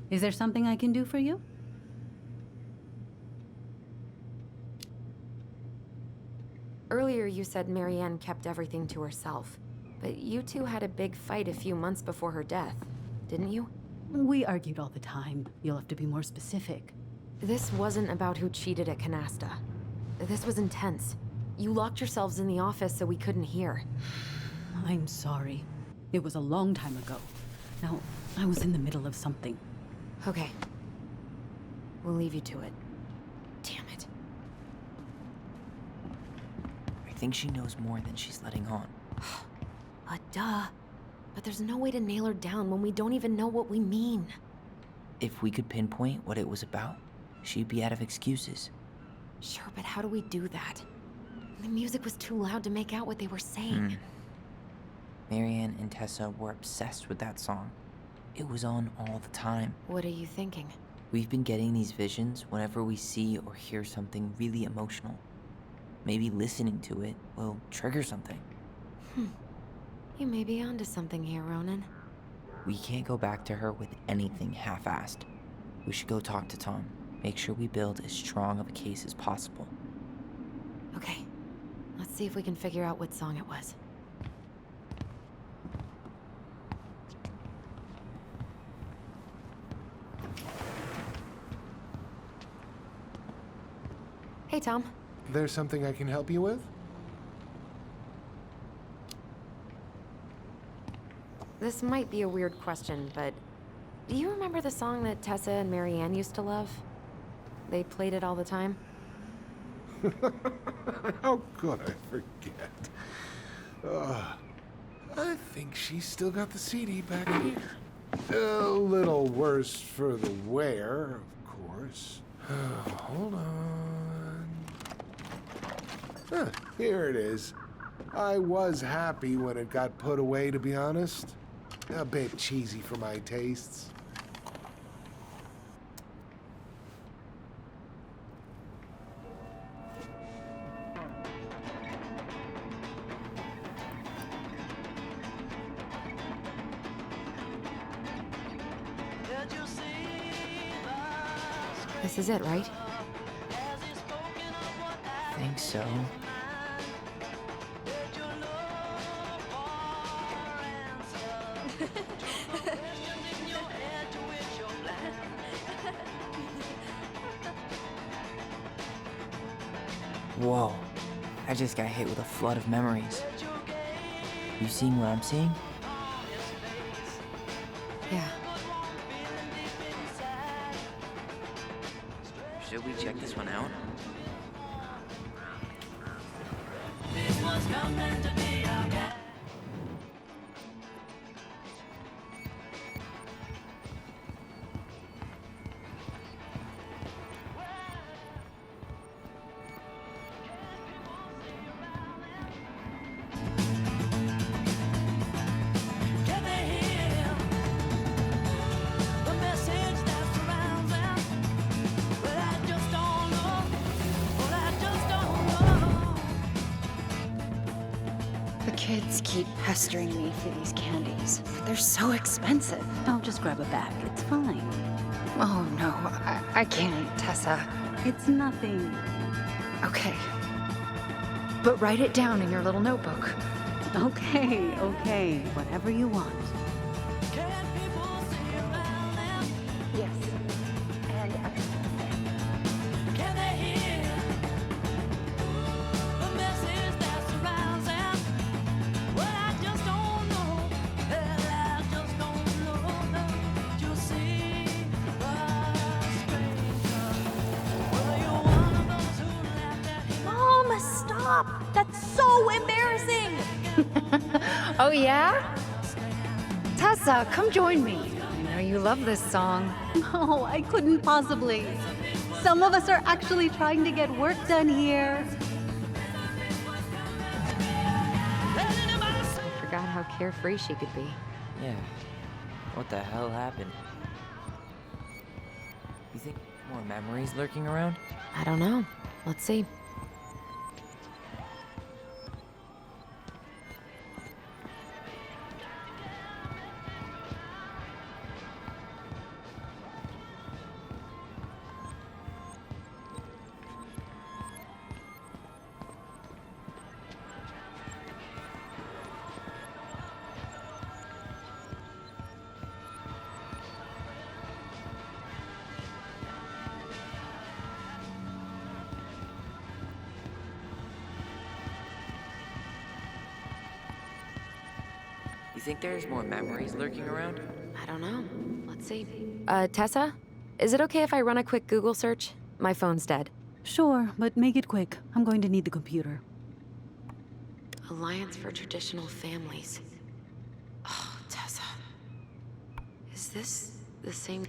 Is there something I can do for you? Earlier you said Marianne kept everything to herself. But you two had a big fight a few months before her death, didn't you? We argued all the time. You'll have to be more specific. This wasn't about who cheated at Canasta. This was intense. You locked yourselves in the office so we couldn't hear. I'm sorry. It was a long time ago. Now, I was in the middle of something. Okay. We'll leave you to it. Damn it. I think she knows more than she's letting on. Duh. But there's no way to nail her down when we don't even know what we mean. If we could pinpoint what it was about, she'd be out of excuses. Sure, but how do we do that? The music was too loud to make out what they were saying. Marianne and Tessa were obsessed with that song. It was on all the time. What are you thinking? We've been getting these visions whenever we see or hear something really emotional. Maybe listening to it will trigger something. You may be onto something here, Ronan. We can't go back to her with anything half-assed. We should go talk to Tom. Make sure we build as strong of a case as possible. Okay. Let's see if we can figure out what song it was. Hey, Tom. There's something I can help you with? This might be a weird question, but do you remember the song that Tessa and Marianne used to love? They played it all the time. How could I forget? I think she's still got the CD back here. A little worse for the wear, of course. Hold on. Here it is. I was happy when it got put away, to be honest. A bit cheesy for my tastes. This is it, right? I think so. Whoa. I just got hit with a flood of memories. You seeing what I'm seeing? Yeah. Should we check this one out? The kids keep pestering me for these candies, but they're so expensive. I'll just grab a bag. It's fine. Oh no, I can't, Tessa. It's nothing. Okay. But write it down in your little notebook. Okay, okay. Whatever you want. Yes. And Mom, stop! That's so embarrassing! oh yeah? Tessa, come join me. I know you love this song. No, I couldn't possibly. Some of us are actually trying to get work done here. I forgot how carefree she could be. Yeah. What the hell happened? You think more memories lurking around? I don't know. Let's see. You think there's more memories lurking around? I don't know. Let's see. Tessa? Is it okay if I run a quick Google search? My phone's dead. Sure, but make it quick. I'm going to need the computer. Alliance for Traditional Families. Oh, Tessa. Is this the same?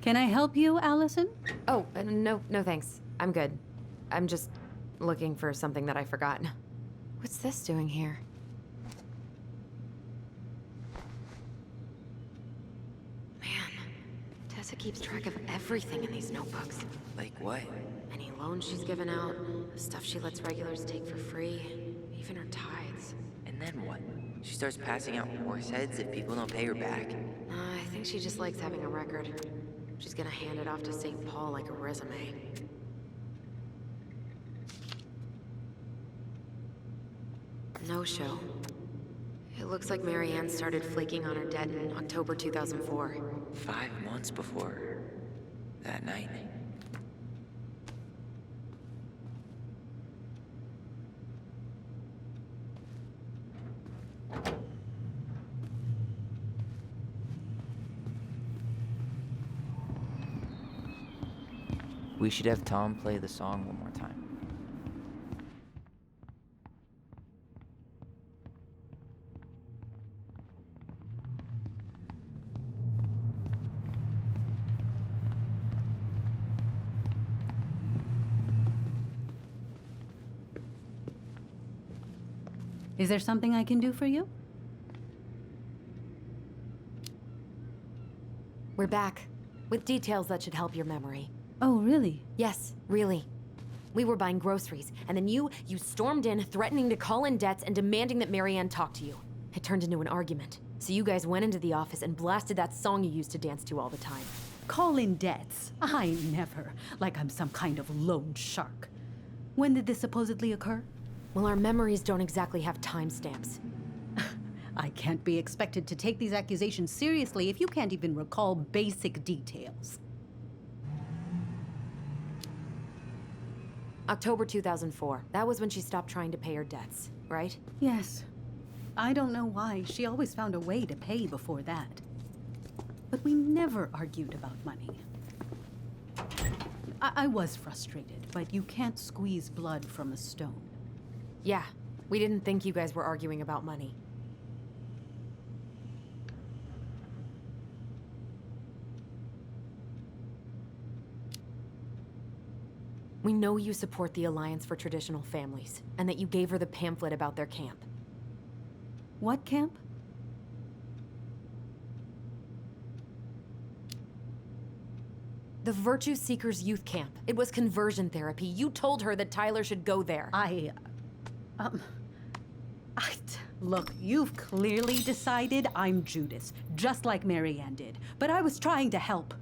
Can I help you, Allison? Oh, no thanks. I'm good. I'm just looking for something that I forgot. What's this doing here? Man, Tessa keeps track of everything in these notebooks. Like what? Any loans she's given out, the stuff she lets regulars take for free, even her tithes. And then what? She starts passing out horse heads if people don't pay her back. I think she just likes having a record. She's gonna hand it off to St. Paul like a resume. No show. It looks like Marianne started flaking on her debt in October 2004. 5 months before that night. We should have Tom play the song one more time. Is there something I can do for you? We're back, with details that should help your memory. Oh, really? Yes, really. We were buying groceries, and then you stormed in, threatening to call in debts and demanding that Marianne talk to you. It turned into an argument. So you guys went into the office and blasted that song you used to dance to all the time. Call in debts? I never. Like I'm some kind of loan shark. When did this supposedly occur? Well, our memories don't exactly have timestamps. I can't be expected to take these accusations seriously if you can't even recall basic details. October 2004. That was when she stopped trying to pay her debts, right? Yes. I don't know why. She always found a way to pay before that. But we never argued about money. I was frustrated, but you can't squeeze blood from a stone. Yeah, we didn't think you guys were arguing about money. We know you support the Alliance for Traditional Families, and that you gave her the pamphlet about their camp. What camp? The Virtue Seekers Youth Camp. It was conversion therapy. You told her that Tyler should go there. Look, you've clearly decided I'm Judas, just like Marianne did. But I was trying to help.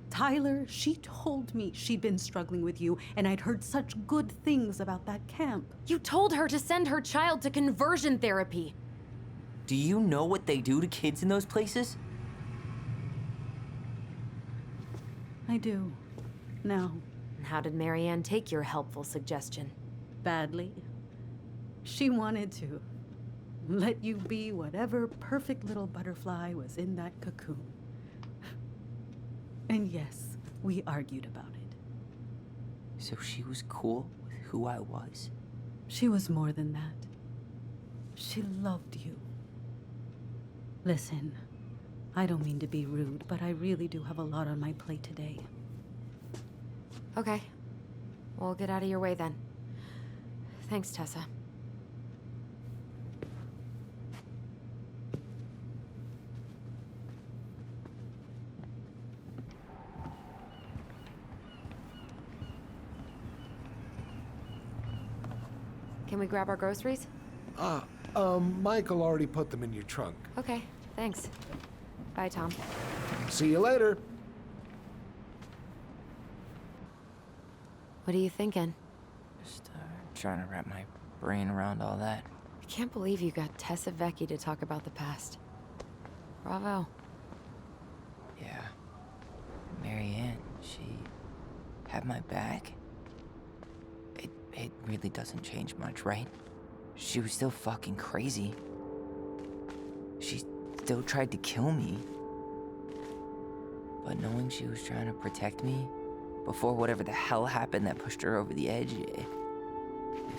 Tyler, she told me she'd been struggling with you, and I'd heard such good things about that camp. You told her to send her child to conversion therapy. Do you know what they do to kids in those places? I do. Now. How did Marianne take your helpful suggestion? Badly. She wanted to let you be whatever perfect little butterfly was in that cocoon. And yes, we argued about it. So she was cool with who I was? She was more than that. She loved you. Listen, I don't mean to be rude, but I really do have a lot on my plate today. Okay. We'll get out of your way then. Thanks, Tessa. Can we grab our groceries? Michael already put them in your trunk. Okay, thanks. Bye, Tom. See you later. What are you thinking? Just trying to wrap my brain around all that. I can't believe you got Tessa Vecchi to talk about the past. Bravo. Yeah. Marianne, she had my back. It really doesn't change much, right? She was still fucking crazy. She still tried to kill me. But knowing she was trying to protect me before whatever the hell happened that pushed her over the edge, it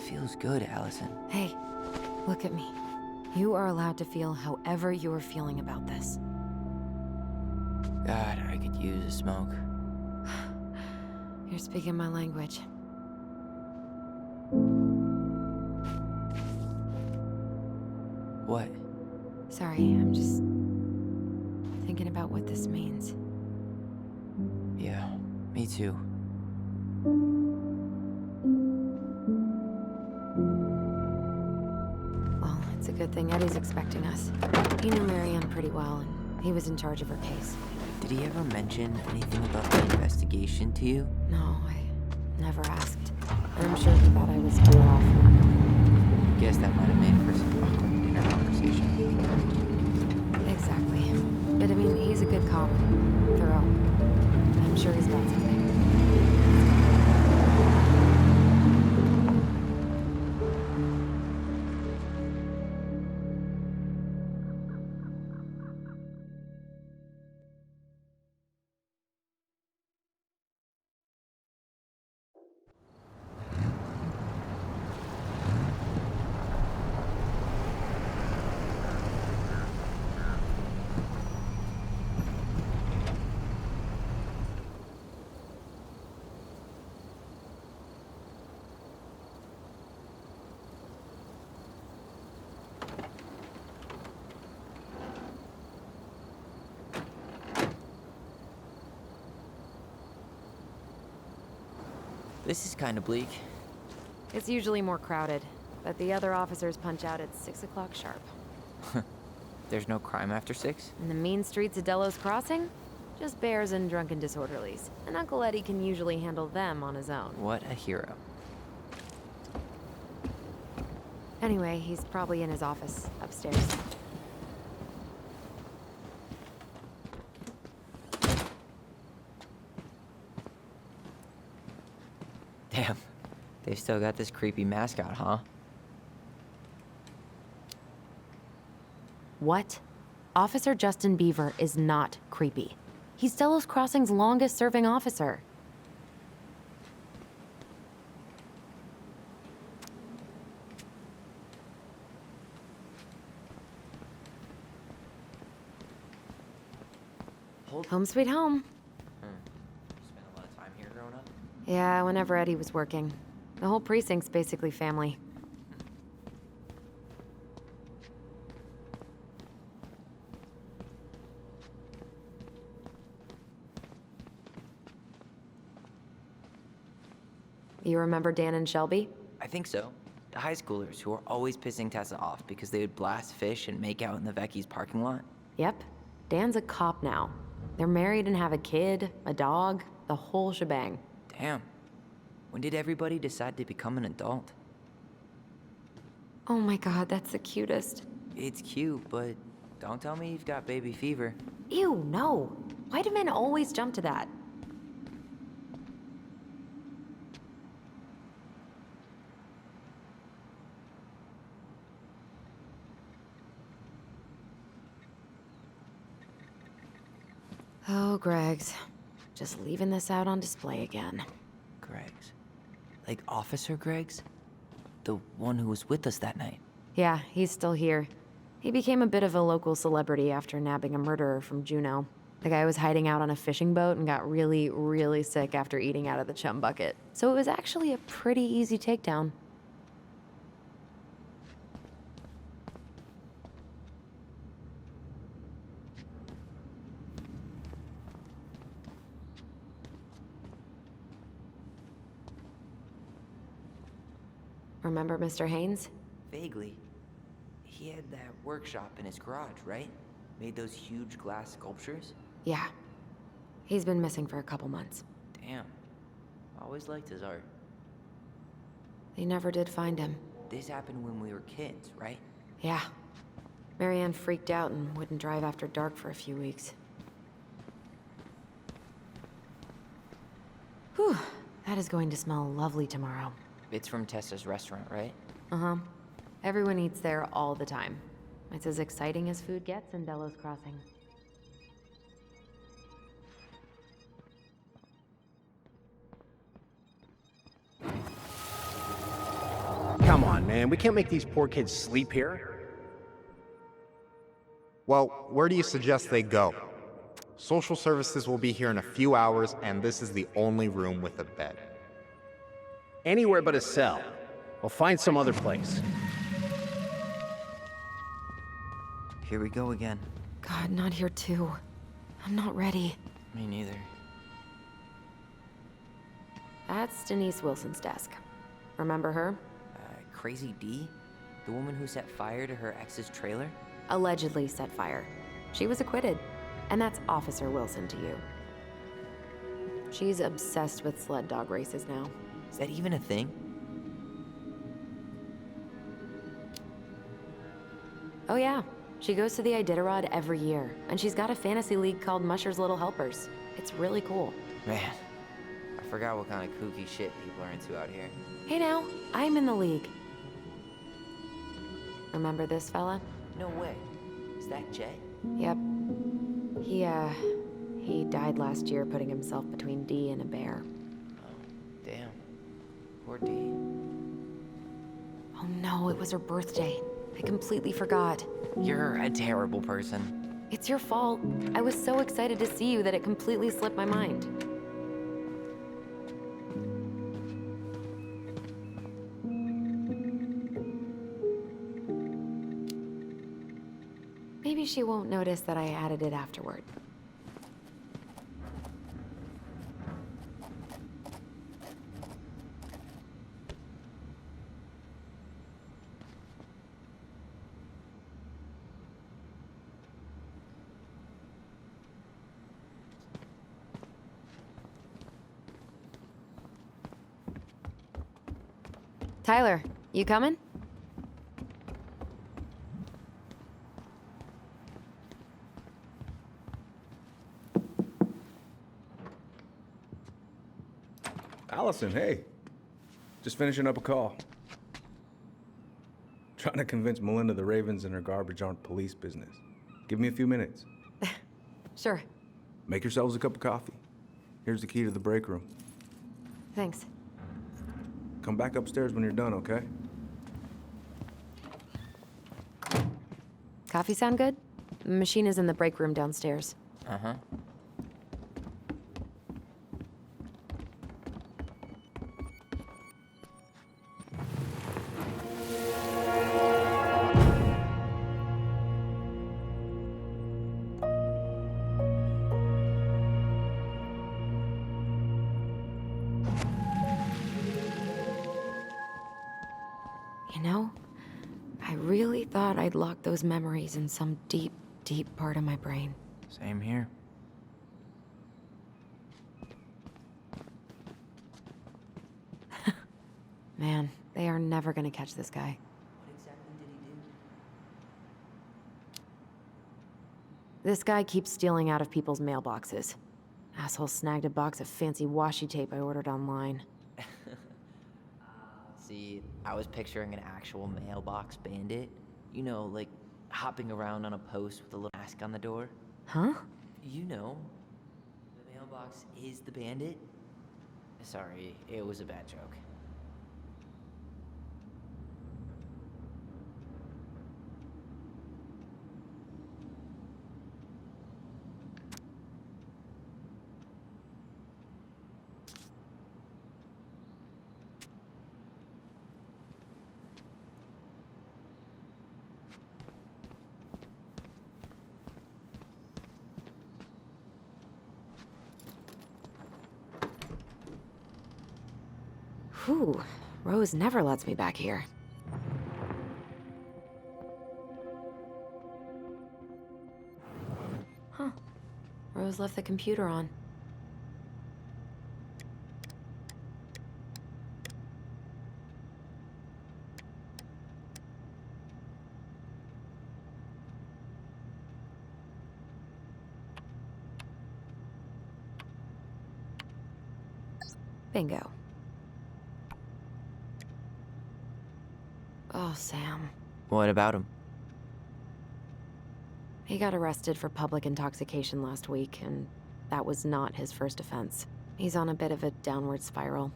feels good, Allison. Hey, look at me. You are allowed to feel however you are feeling about this. God, I could use a smoke. You're speaking my language. What? Sorry, I'm just thinking about what this means. Yeah, me too. Well, it's a good thing Eddie's expecting us. He knew Marianne pretty well, and he was in charge of her case. Did he ever mention anything about the investigation to you? No, I never asked. And I'm sure he thought I was too off. Guess that might have made for some awkward dinner conversation. Exactly. But I mean, he's a good cop. Thorough. I'm sure he's got something. This is kind of bleak. It's usually more crowded, but the other officers punch out at 6 o'clock sharp. There's no crime after 6? In the mean streets of Delos Crossing? Just bears and drunken disorderlies. And Uncle Eddie can usually handle them on his own. What a hero. Anyway, he's probably in his office, upstairs. Damn, they've still got this creepy mascot, huh? What? Officer Justin Beaver is not creepy. He's Delos Crossing's longest-serving officer. Home sweet home. Spent a lot of time here growing up? Yeah, whenever Eddie was working. The whole precinct's basically family. You remember Dan and Shelby? I think so. The high schoolers who were always pissing Tessa off because they would blast fish and make out in the Vecchi's parking lot. Yep. Dan's a cop now. They're married and have a kid, a dog, the whole shebang. Damn. When did everybody decide to become an adult? Oh my god, that's the cutest. It's cute, but don't tell me you've got baby fever. Ew, no. Why do men always jump to that? Oh, Greg's. Just leaving this out on display again. Greg's. Like Officer Greg's? The one who was with us that night. Yeah, he's still here. He became a bit of a local celebrity after nabbing a murderer from Juneau. The guy was hiding out on a fishing boat and got really, really sick after eating out of the chum bucket. So it was actually a pretty easy takedown. Remember Mr. Haynes? Vaguely. He had that workshop in his garage, right? Made those huge glass sculptures? Yeah. He's been missing for a couple months. Damn. Always liked his art. They never did find him. This happened when we were kids, right? Yeah. Marianne freaked out and wouldn't drive after dark for a few weeks. Whew, that is going to smell lovely tomorrow. It's from Tessa's restaurant, right? Uh-huh. Everyone eats there all the time. It's as exciting as food gets in Delos Crossing. Come on, man. We can't make these poor kids sleep here. Well, where do you suggest they go? Social services will be here in a few hours, and this is the only room with a bed. Anywhere but a cell. We'll find some other place. Here we go again. God, not here too. I'm not ready. Me neither. That's Denise Wilson's desk. Remember her? Crazy D? The woman who set fire to her ex's trailer? Allegedly set fire. She was acquitted. And that's Officer Wilson to you. She's obsessed with sled dog races now. Is that even a thing? Oh yeah. She goes to the Iditarod every year, and she's got a fantasy league called Musher's Little Helpers. It's really cool. Man, I forgot what kind of kooky shit people are into out here. Hey now, I'm in the league. Remember this fella? No way. Is that Jay? Yep. He died last year putting himself between Dee and a bear. Oh, damn. Poor D. Oh no, it was her birthday. I completely forgot. You're a terrible person. It's your fault. I was so excited to see you that it completely slipped my mind. Maybe she won't notice that I added it afterward. Tyler, you coming? Allison, hey. Just finishing up a call. Trying to convince Melinda the Ravens and her garbage aren't police business. Give me a few minutes. Sure. Make yourselves a cup of coffee. Here's the key to the break room. Thanks. Come back upstairs when you're done, okay? Coffee sound good? The machine is in the break room downstairs. Uh-huh. You know, I really thought I'd locked those memories in some deep, deep part of my brain. Same here. Man, they are never gonna catch this guy. What exactly did he do? This guy keeps stealing out of people's mailboxes. Asshole snagged a box of fancy washi tape I ordered online. See, I was picturing an actual mailbox bandit. You know, like hopping around on a post with a little mask on the door. Huh? You know, the mailbox is the bandit. Sorry, it was a bad joke. Whew, Rose never lets me back here. Huh. Rose left the computer on. Bingo. Oh, Sam. What about him? He got arrested for public intoxication last week, and that was not his first offense. He's on a bit of a downward spiral.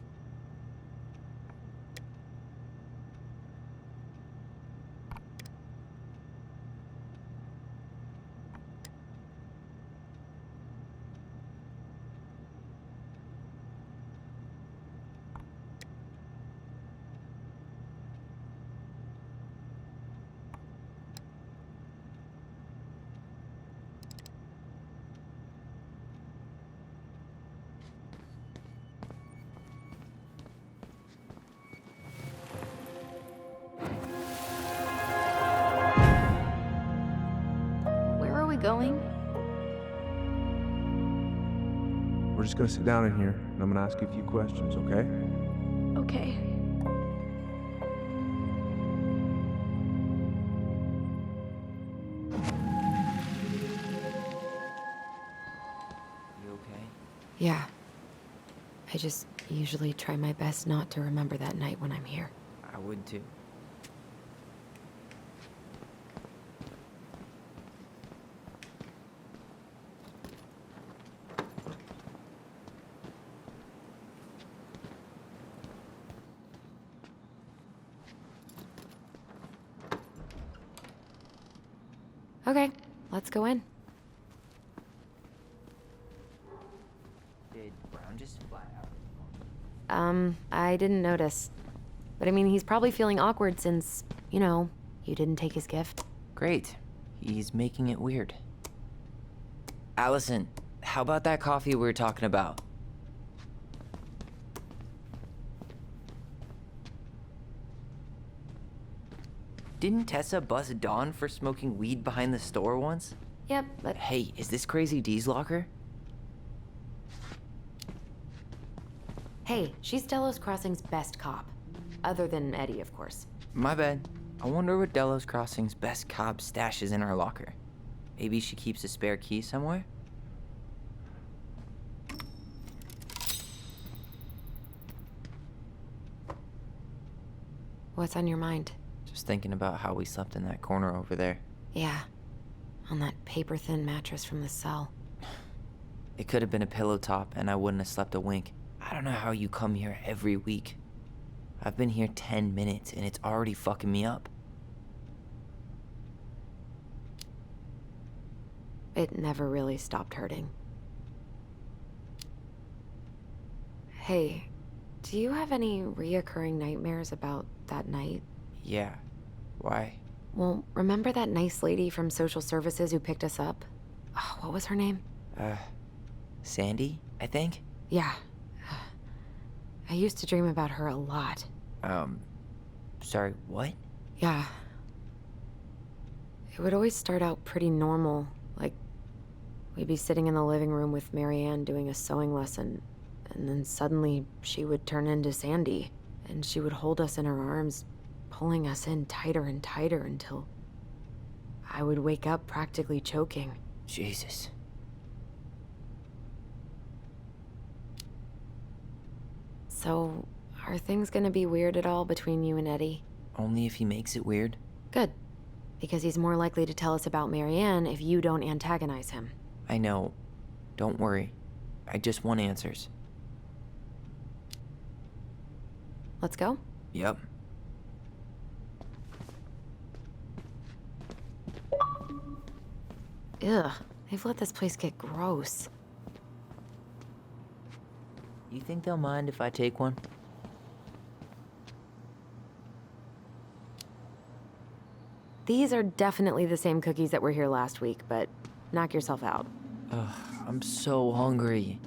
Where are we going? We're just gonna sit down in here, and I'm gonna ask you a few questions, okay? Okay. You okay? Yeah. I just usually try my best not to remember that night when I'm here. I would too. Okay, let's go in. Did Brown just flat out? I didn't notice. But I mean, he's probably feeling awkward since, you know, you didn't take his gift. Great. He's making it weird. Allison, how about that coffee we were talking about? Didn't Tessa bust Dawn for smoking weed behind the store once? Yep, but Hey, is this Crazy D's locker? hey, she's Delos Crossing's best cop. Other than Eddie, of course. My bad. I wonder what Delos Crossing's best cop stashes in her locker. Maybe she keeps a spare key somewhere? What's on your mind? Just thinking about how we slept in that corner over there. Yeah, on that paper-thin mattress from the cell. It could have been a pillow top and I wouldn't have slept a wink. I don't know how you come here every week. I've been here 10 minutes and it's already fucking me up. It never really stopped hurting. Hey, do you have any reoccurring nightmares about that night? Yeah. Why? Well, remember that nice lady from social services who picked us up? Oh, what was her name? Sandy, I think? Yeah. I used to dream about her a lot. Sorry, what? Yeah. It would always start out pretty normal. Like, we'd be sitting in the living room with Marianne doing a sewing lesson, and then suddenly she would turn into Sandy, and she would hold us in her arms, pulling us in tighter and tighter until I would wake up practically choking. Jesus. So, are things gonna be weird at all between you and Eddie? Only if he makes it weird. Good. Because he's more likely to tell us about Marianne if you don't antagonize him. I know. Don't worry. I just want answers. Let's go? Yep. Ugh, they've let this place get gross. You think they'll mind if I take one? These are definitely the same cookies that were here last week, but knock yourself out. Ugh, I'm so hungry.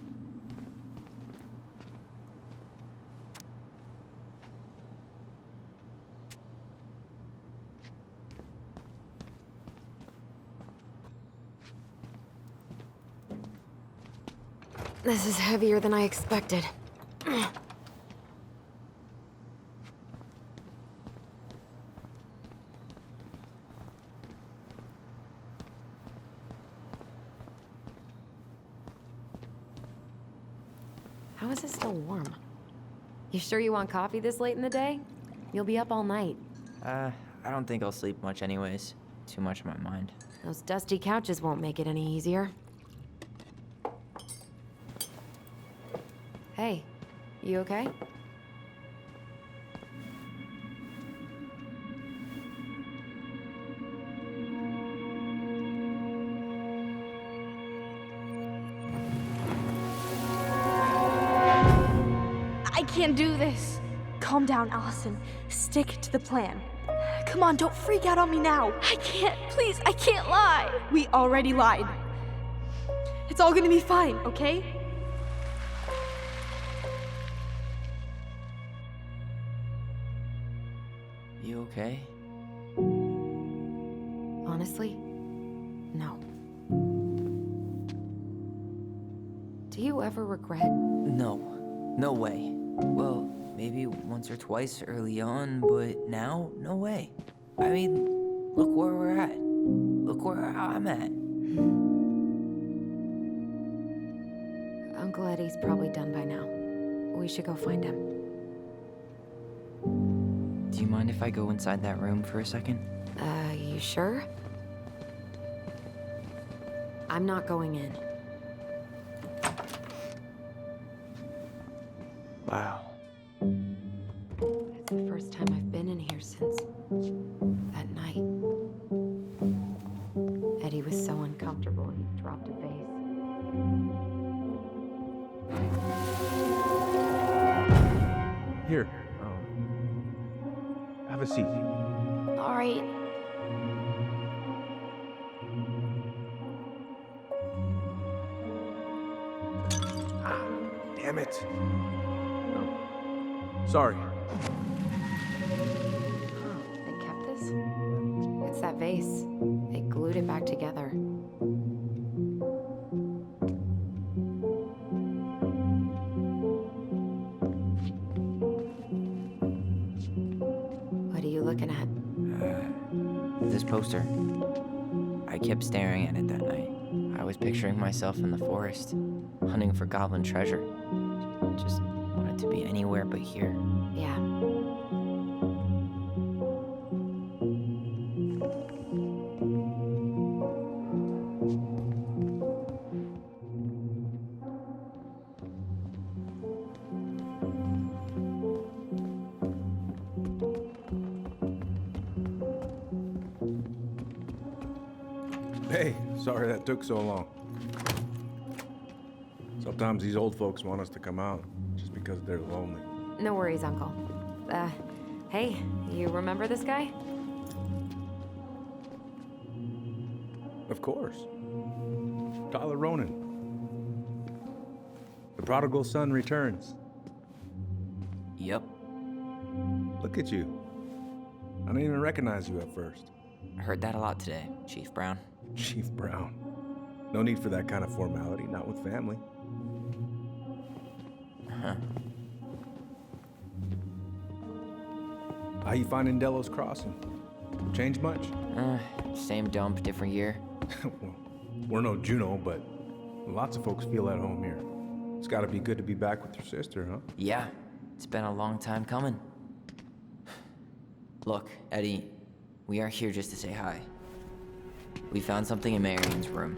This is heavier than I expected. How is it still warm? You sure you want coffee this late in the day? You'll be up all night. I don't think I'll sleep much anyways. Too much on my mind. Those dusty couches won't make it any easier. Hey, you okay? I can't do this. Calm down, Allison. Stick to the plan. Come on, don't freak out on me now. I can't, please, I can't lie. We already lied. It's all gonna be fine, okay? You okay? Honestly, no. Do you ever regret? No. No way. Well, maybe once or twice early on, but now, no way. I mean, look where we're at. Look where I'm at. Uncle Eddie's probably done by now. We should go find him. Do you mind if I go inside that room for a second? You sure? I'm not going in. Wow. It's the first time I've been in here since that night. Eddie was so uncomfortable, he dropped a vase. Here, have a seat. All right. Damn it. No. Sorry. They kept this? It's that vase. They glued it back together. What are you looking at? This poster. I kept staring at it that night. I was picturing myself in the forest, hunting for goblin treasure. Just wanted to be anywhere but here. Yeah. Hey, sorry that took so long. Sometimes these old folks want us to come out just because they're lonely. No worries, Uncle. Hey, you remember this guy? Of course. Tyler Ronan. The prodigal son returns. Yep. Look at you. I didn't even recognize you at first. I heard that a lot today, Chief Brown. Chief Brown. No need for that kind of formality, not with family. Huh. How you finding Delos Crossing? Change much? Same dump, different year. Well, we're no Juneau, but lots of folks feel at home here. It's gotta be good to be back with your sister, huh? Yeah, it's been a long time coming. Look, Eddie, we are here just to say hi. We found something in Marion's room.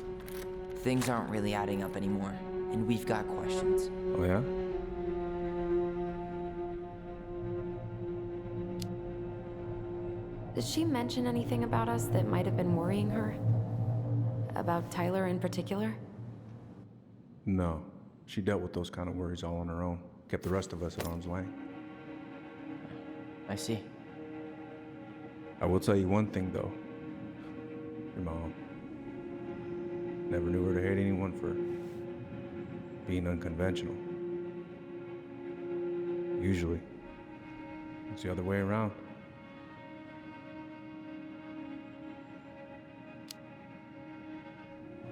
Things aren't really adding up anymore, and we've got questions. Oh, yeah? Did she mention anything about us that might have been worrying her? About Tyler in particular? No. She dealt with those kind of worries all on her own. Kept the rest of us at arm's length. I see. I will tell you one thing, though. Your mom. Never knew her to hate anyone for being unconventional. Usually, it's the other way around.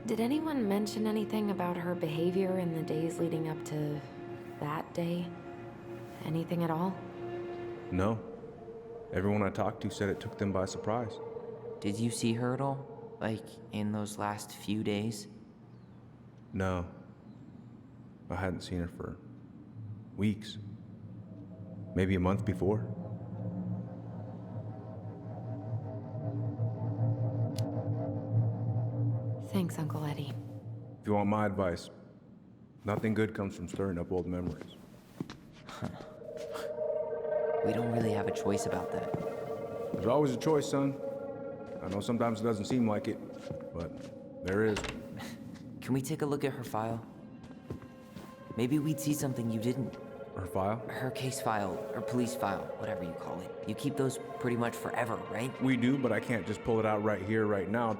Did anyone mention anything about her behavior in the days leading up to that day? Anything at all? No. Everyone I talked to said it took them by surprise. Did you see her at all? Like, in those last few days? No. I hadn't seen her for weeks. Maybe a month before. Thanks, Uncle Eddie. If you want my advice, nothing good comes from stirring up old memories. We don't really have a choice about that. There's always a choice, son. I know sometimes it doesn't seem like it, but there is. Can we take a look at her file? Maybe we'd see something you didn't. Her file? Her case file, or police file, whatever you call it. You keep those pretty much forever, right? We do, but I can't just pull it out right here, right now.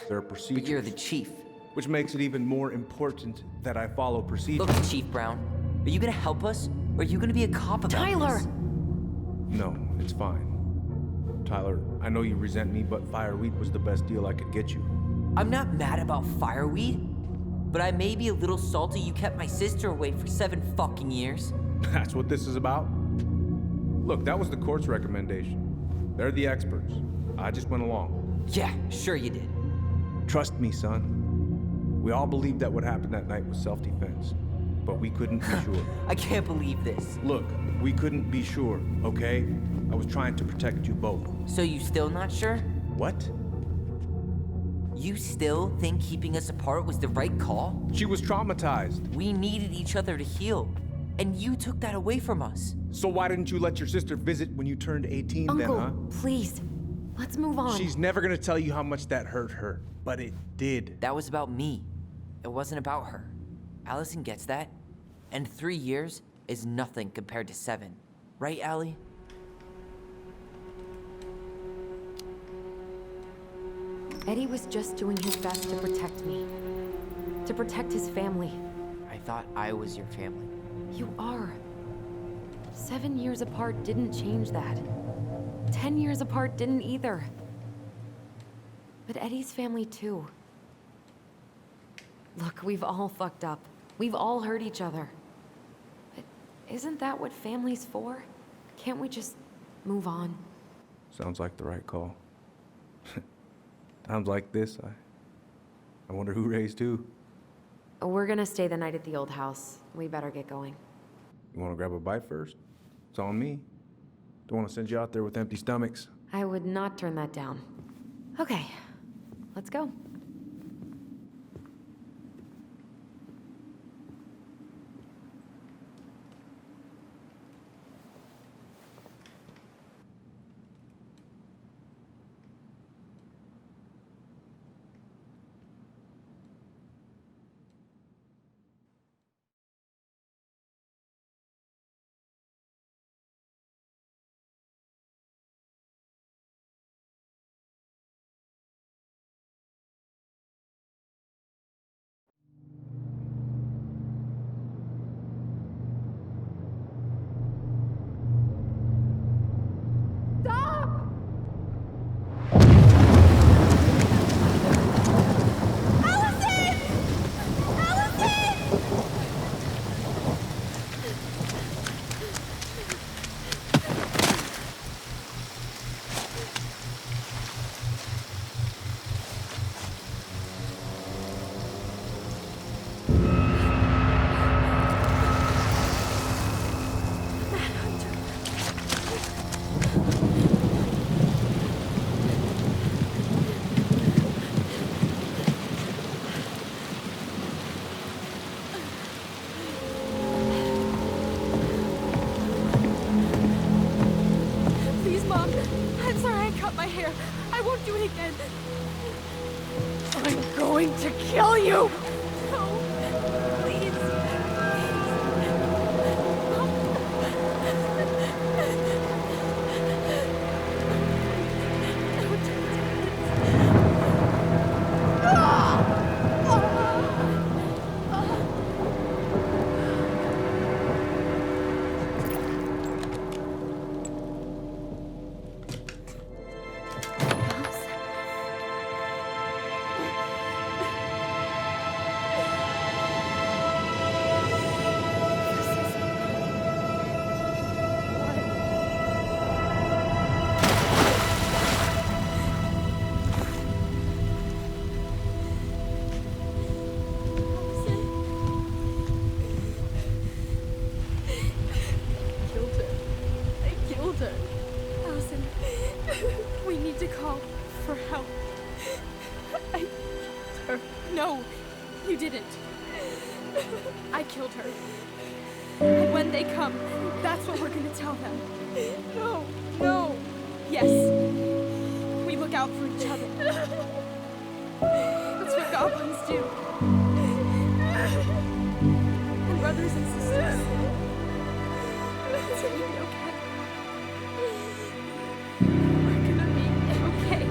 There are procedures. But you're the chief. Which makes it even more important that I follow procedures. Look, Chief Brown, are you gonna help us? Or are you gonna be a cop about Tyler! this? No, it's fine. Tyler, I know you resent me, but fireweed was the best deal I could get you. I'm not mad about fireweed, but I may be a little salty you kept my sister away for 7 fucking years. That's what this is about? Look, that was the court's recommendation. They're the experts. I just went along. Yeah, sure you did. Trust me, son. We all believed that what happened that night was self-defense, but we couldn't be sure. I can't believe this. Look, we couldn't be sure, okay? I was trying to protect you both. So you still not sure? What? You still think keeping us apart was the right call? She was traumatized. We needed each other to heal, and you took that away from us. So why didn't you let your sister visit when you turned 18 Uncle, then, huh? please. Let's move on. She's never gonna tell you how much that hurt her, but it did. That was about me. It wasn't about her. Allison gets that. And 3 years is nothing compared to 7. Right, Allie? Eddie was just doing his best to protect me. To protect his family. I thought I was your family. You are. 7 years apart didn't change that. 10 years apart didn't either. But Eddie's family too. Look, we've all fucked up. We've all hurt each other. But isn't that what family's for? Can't we just move on? Sounds like the right call. Times like this, I wonder who raised who. We're gonna stay the night at the old house. We better get going. You wanna grab a bite first? It's on me. Don't wanna send you out there with empty stomachs. I would not turn that down. Okay, let's go. Please, Mom. I'm sorry I cut my hair. I won't do it again. I'm going to kill you! No. Please. No, you didn't. I killed her. And when they come, that's what we're gonna tell them. No, no. Yes. We look out for each other. That's what goblins do. And brothers and sisters. It's gonna be okay. We're gonna be okay.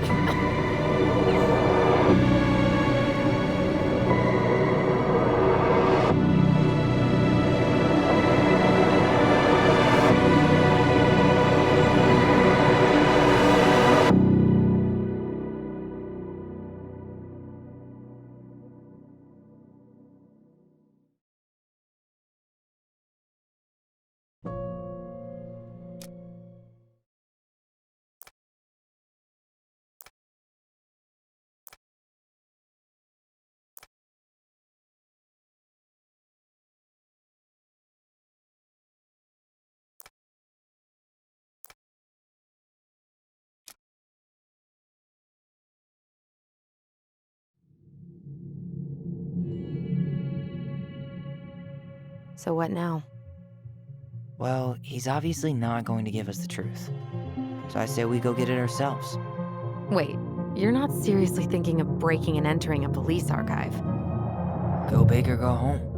So what now? Well, he's obviously not going to give us the truth. So I say we go get it ourselves. Wait, you're not seriously thinking of breaking and entering a police archive? Go big or go home.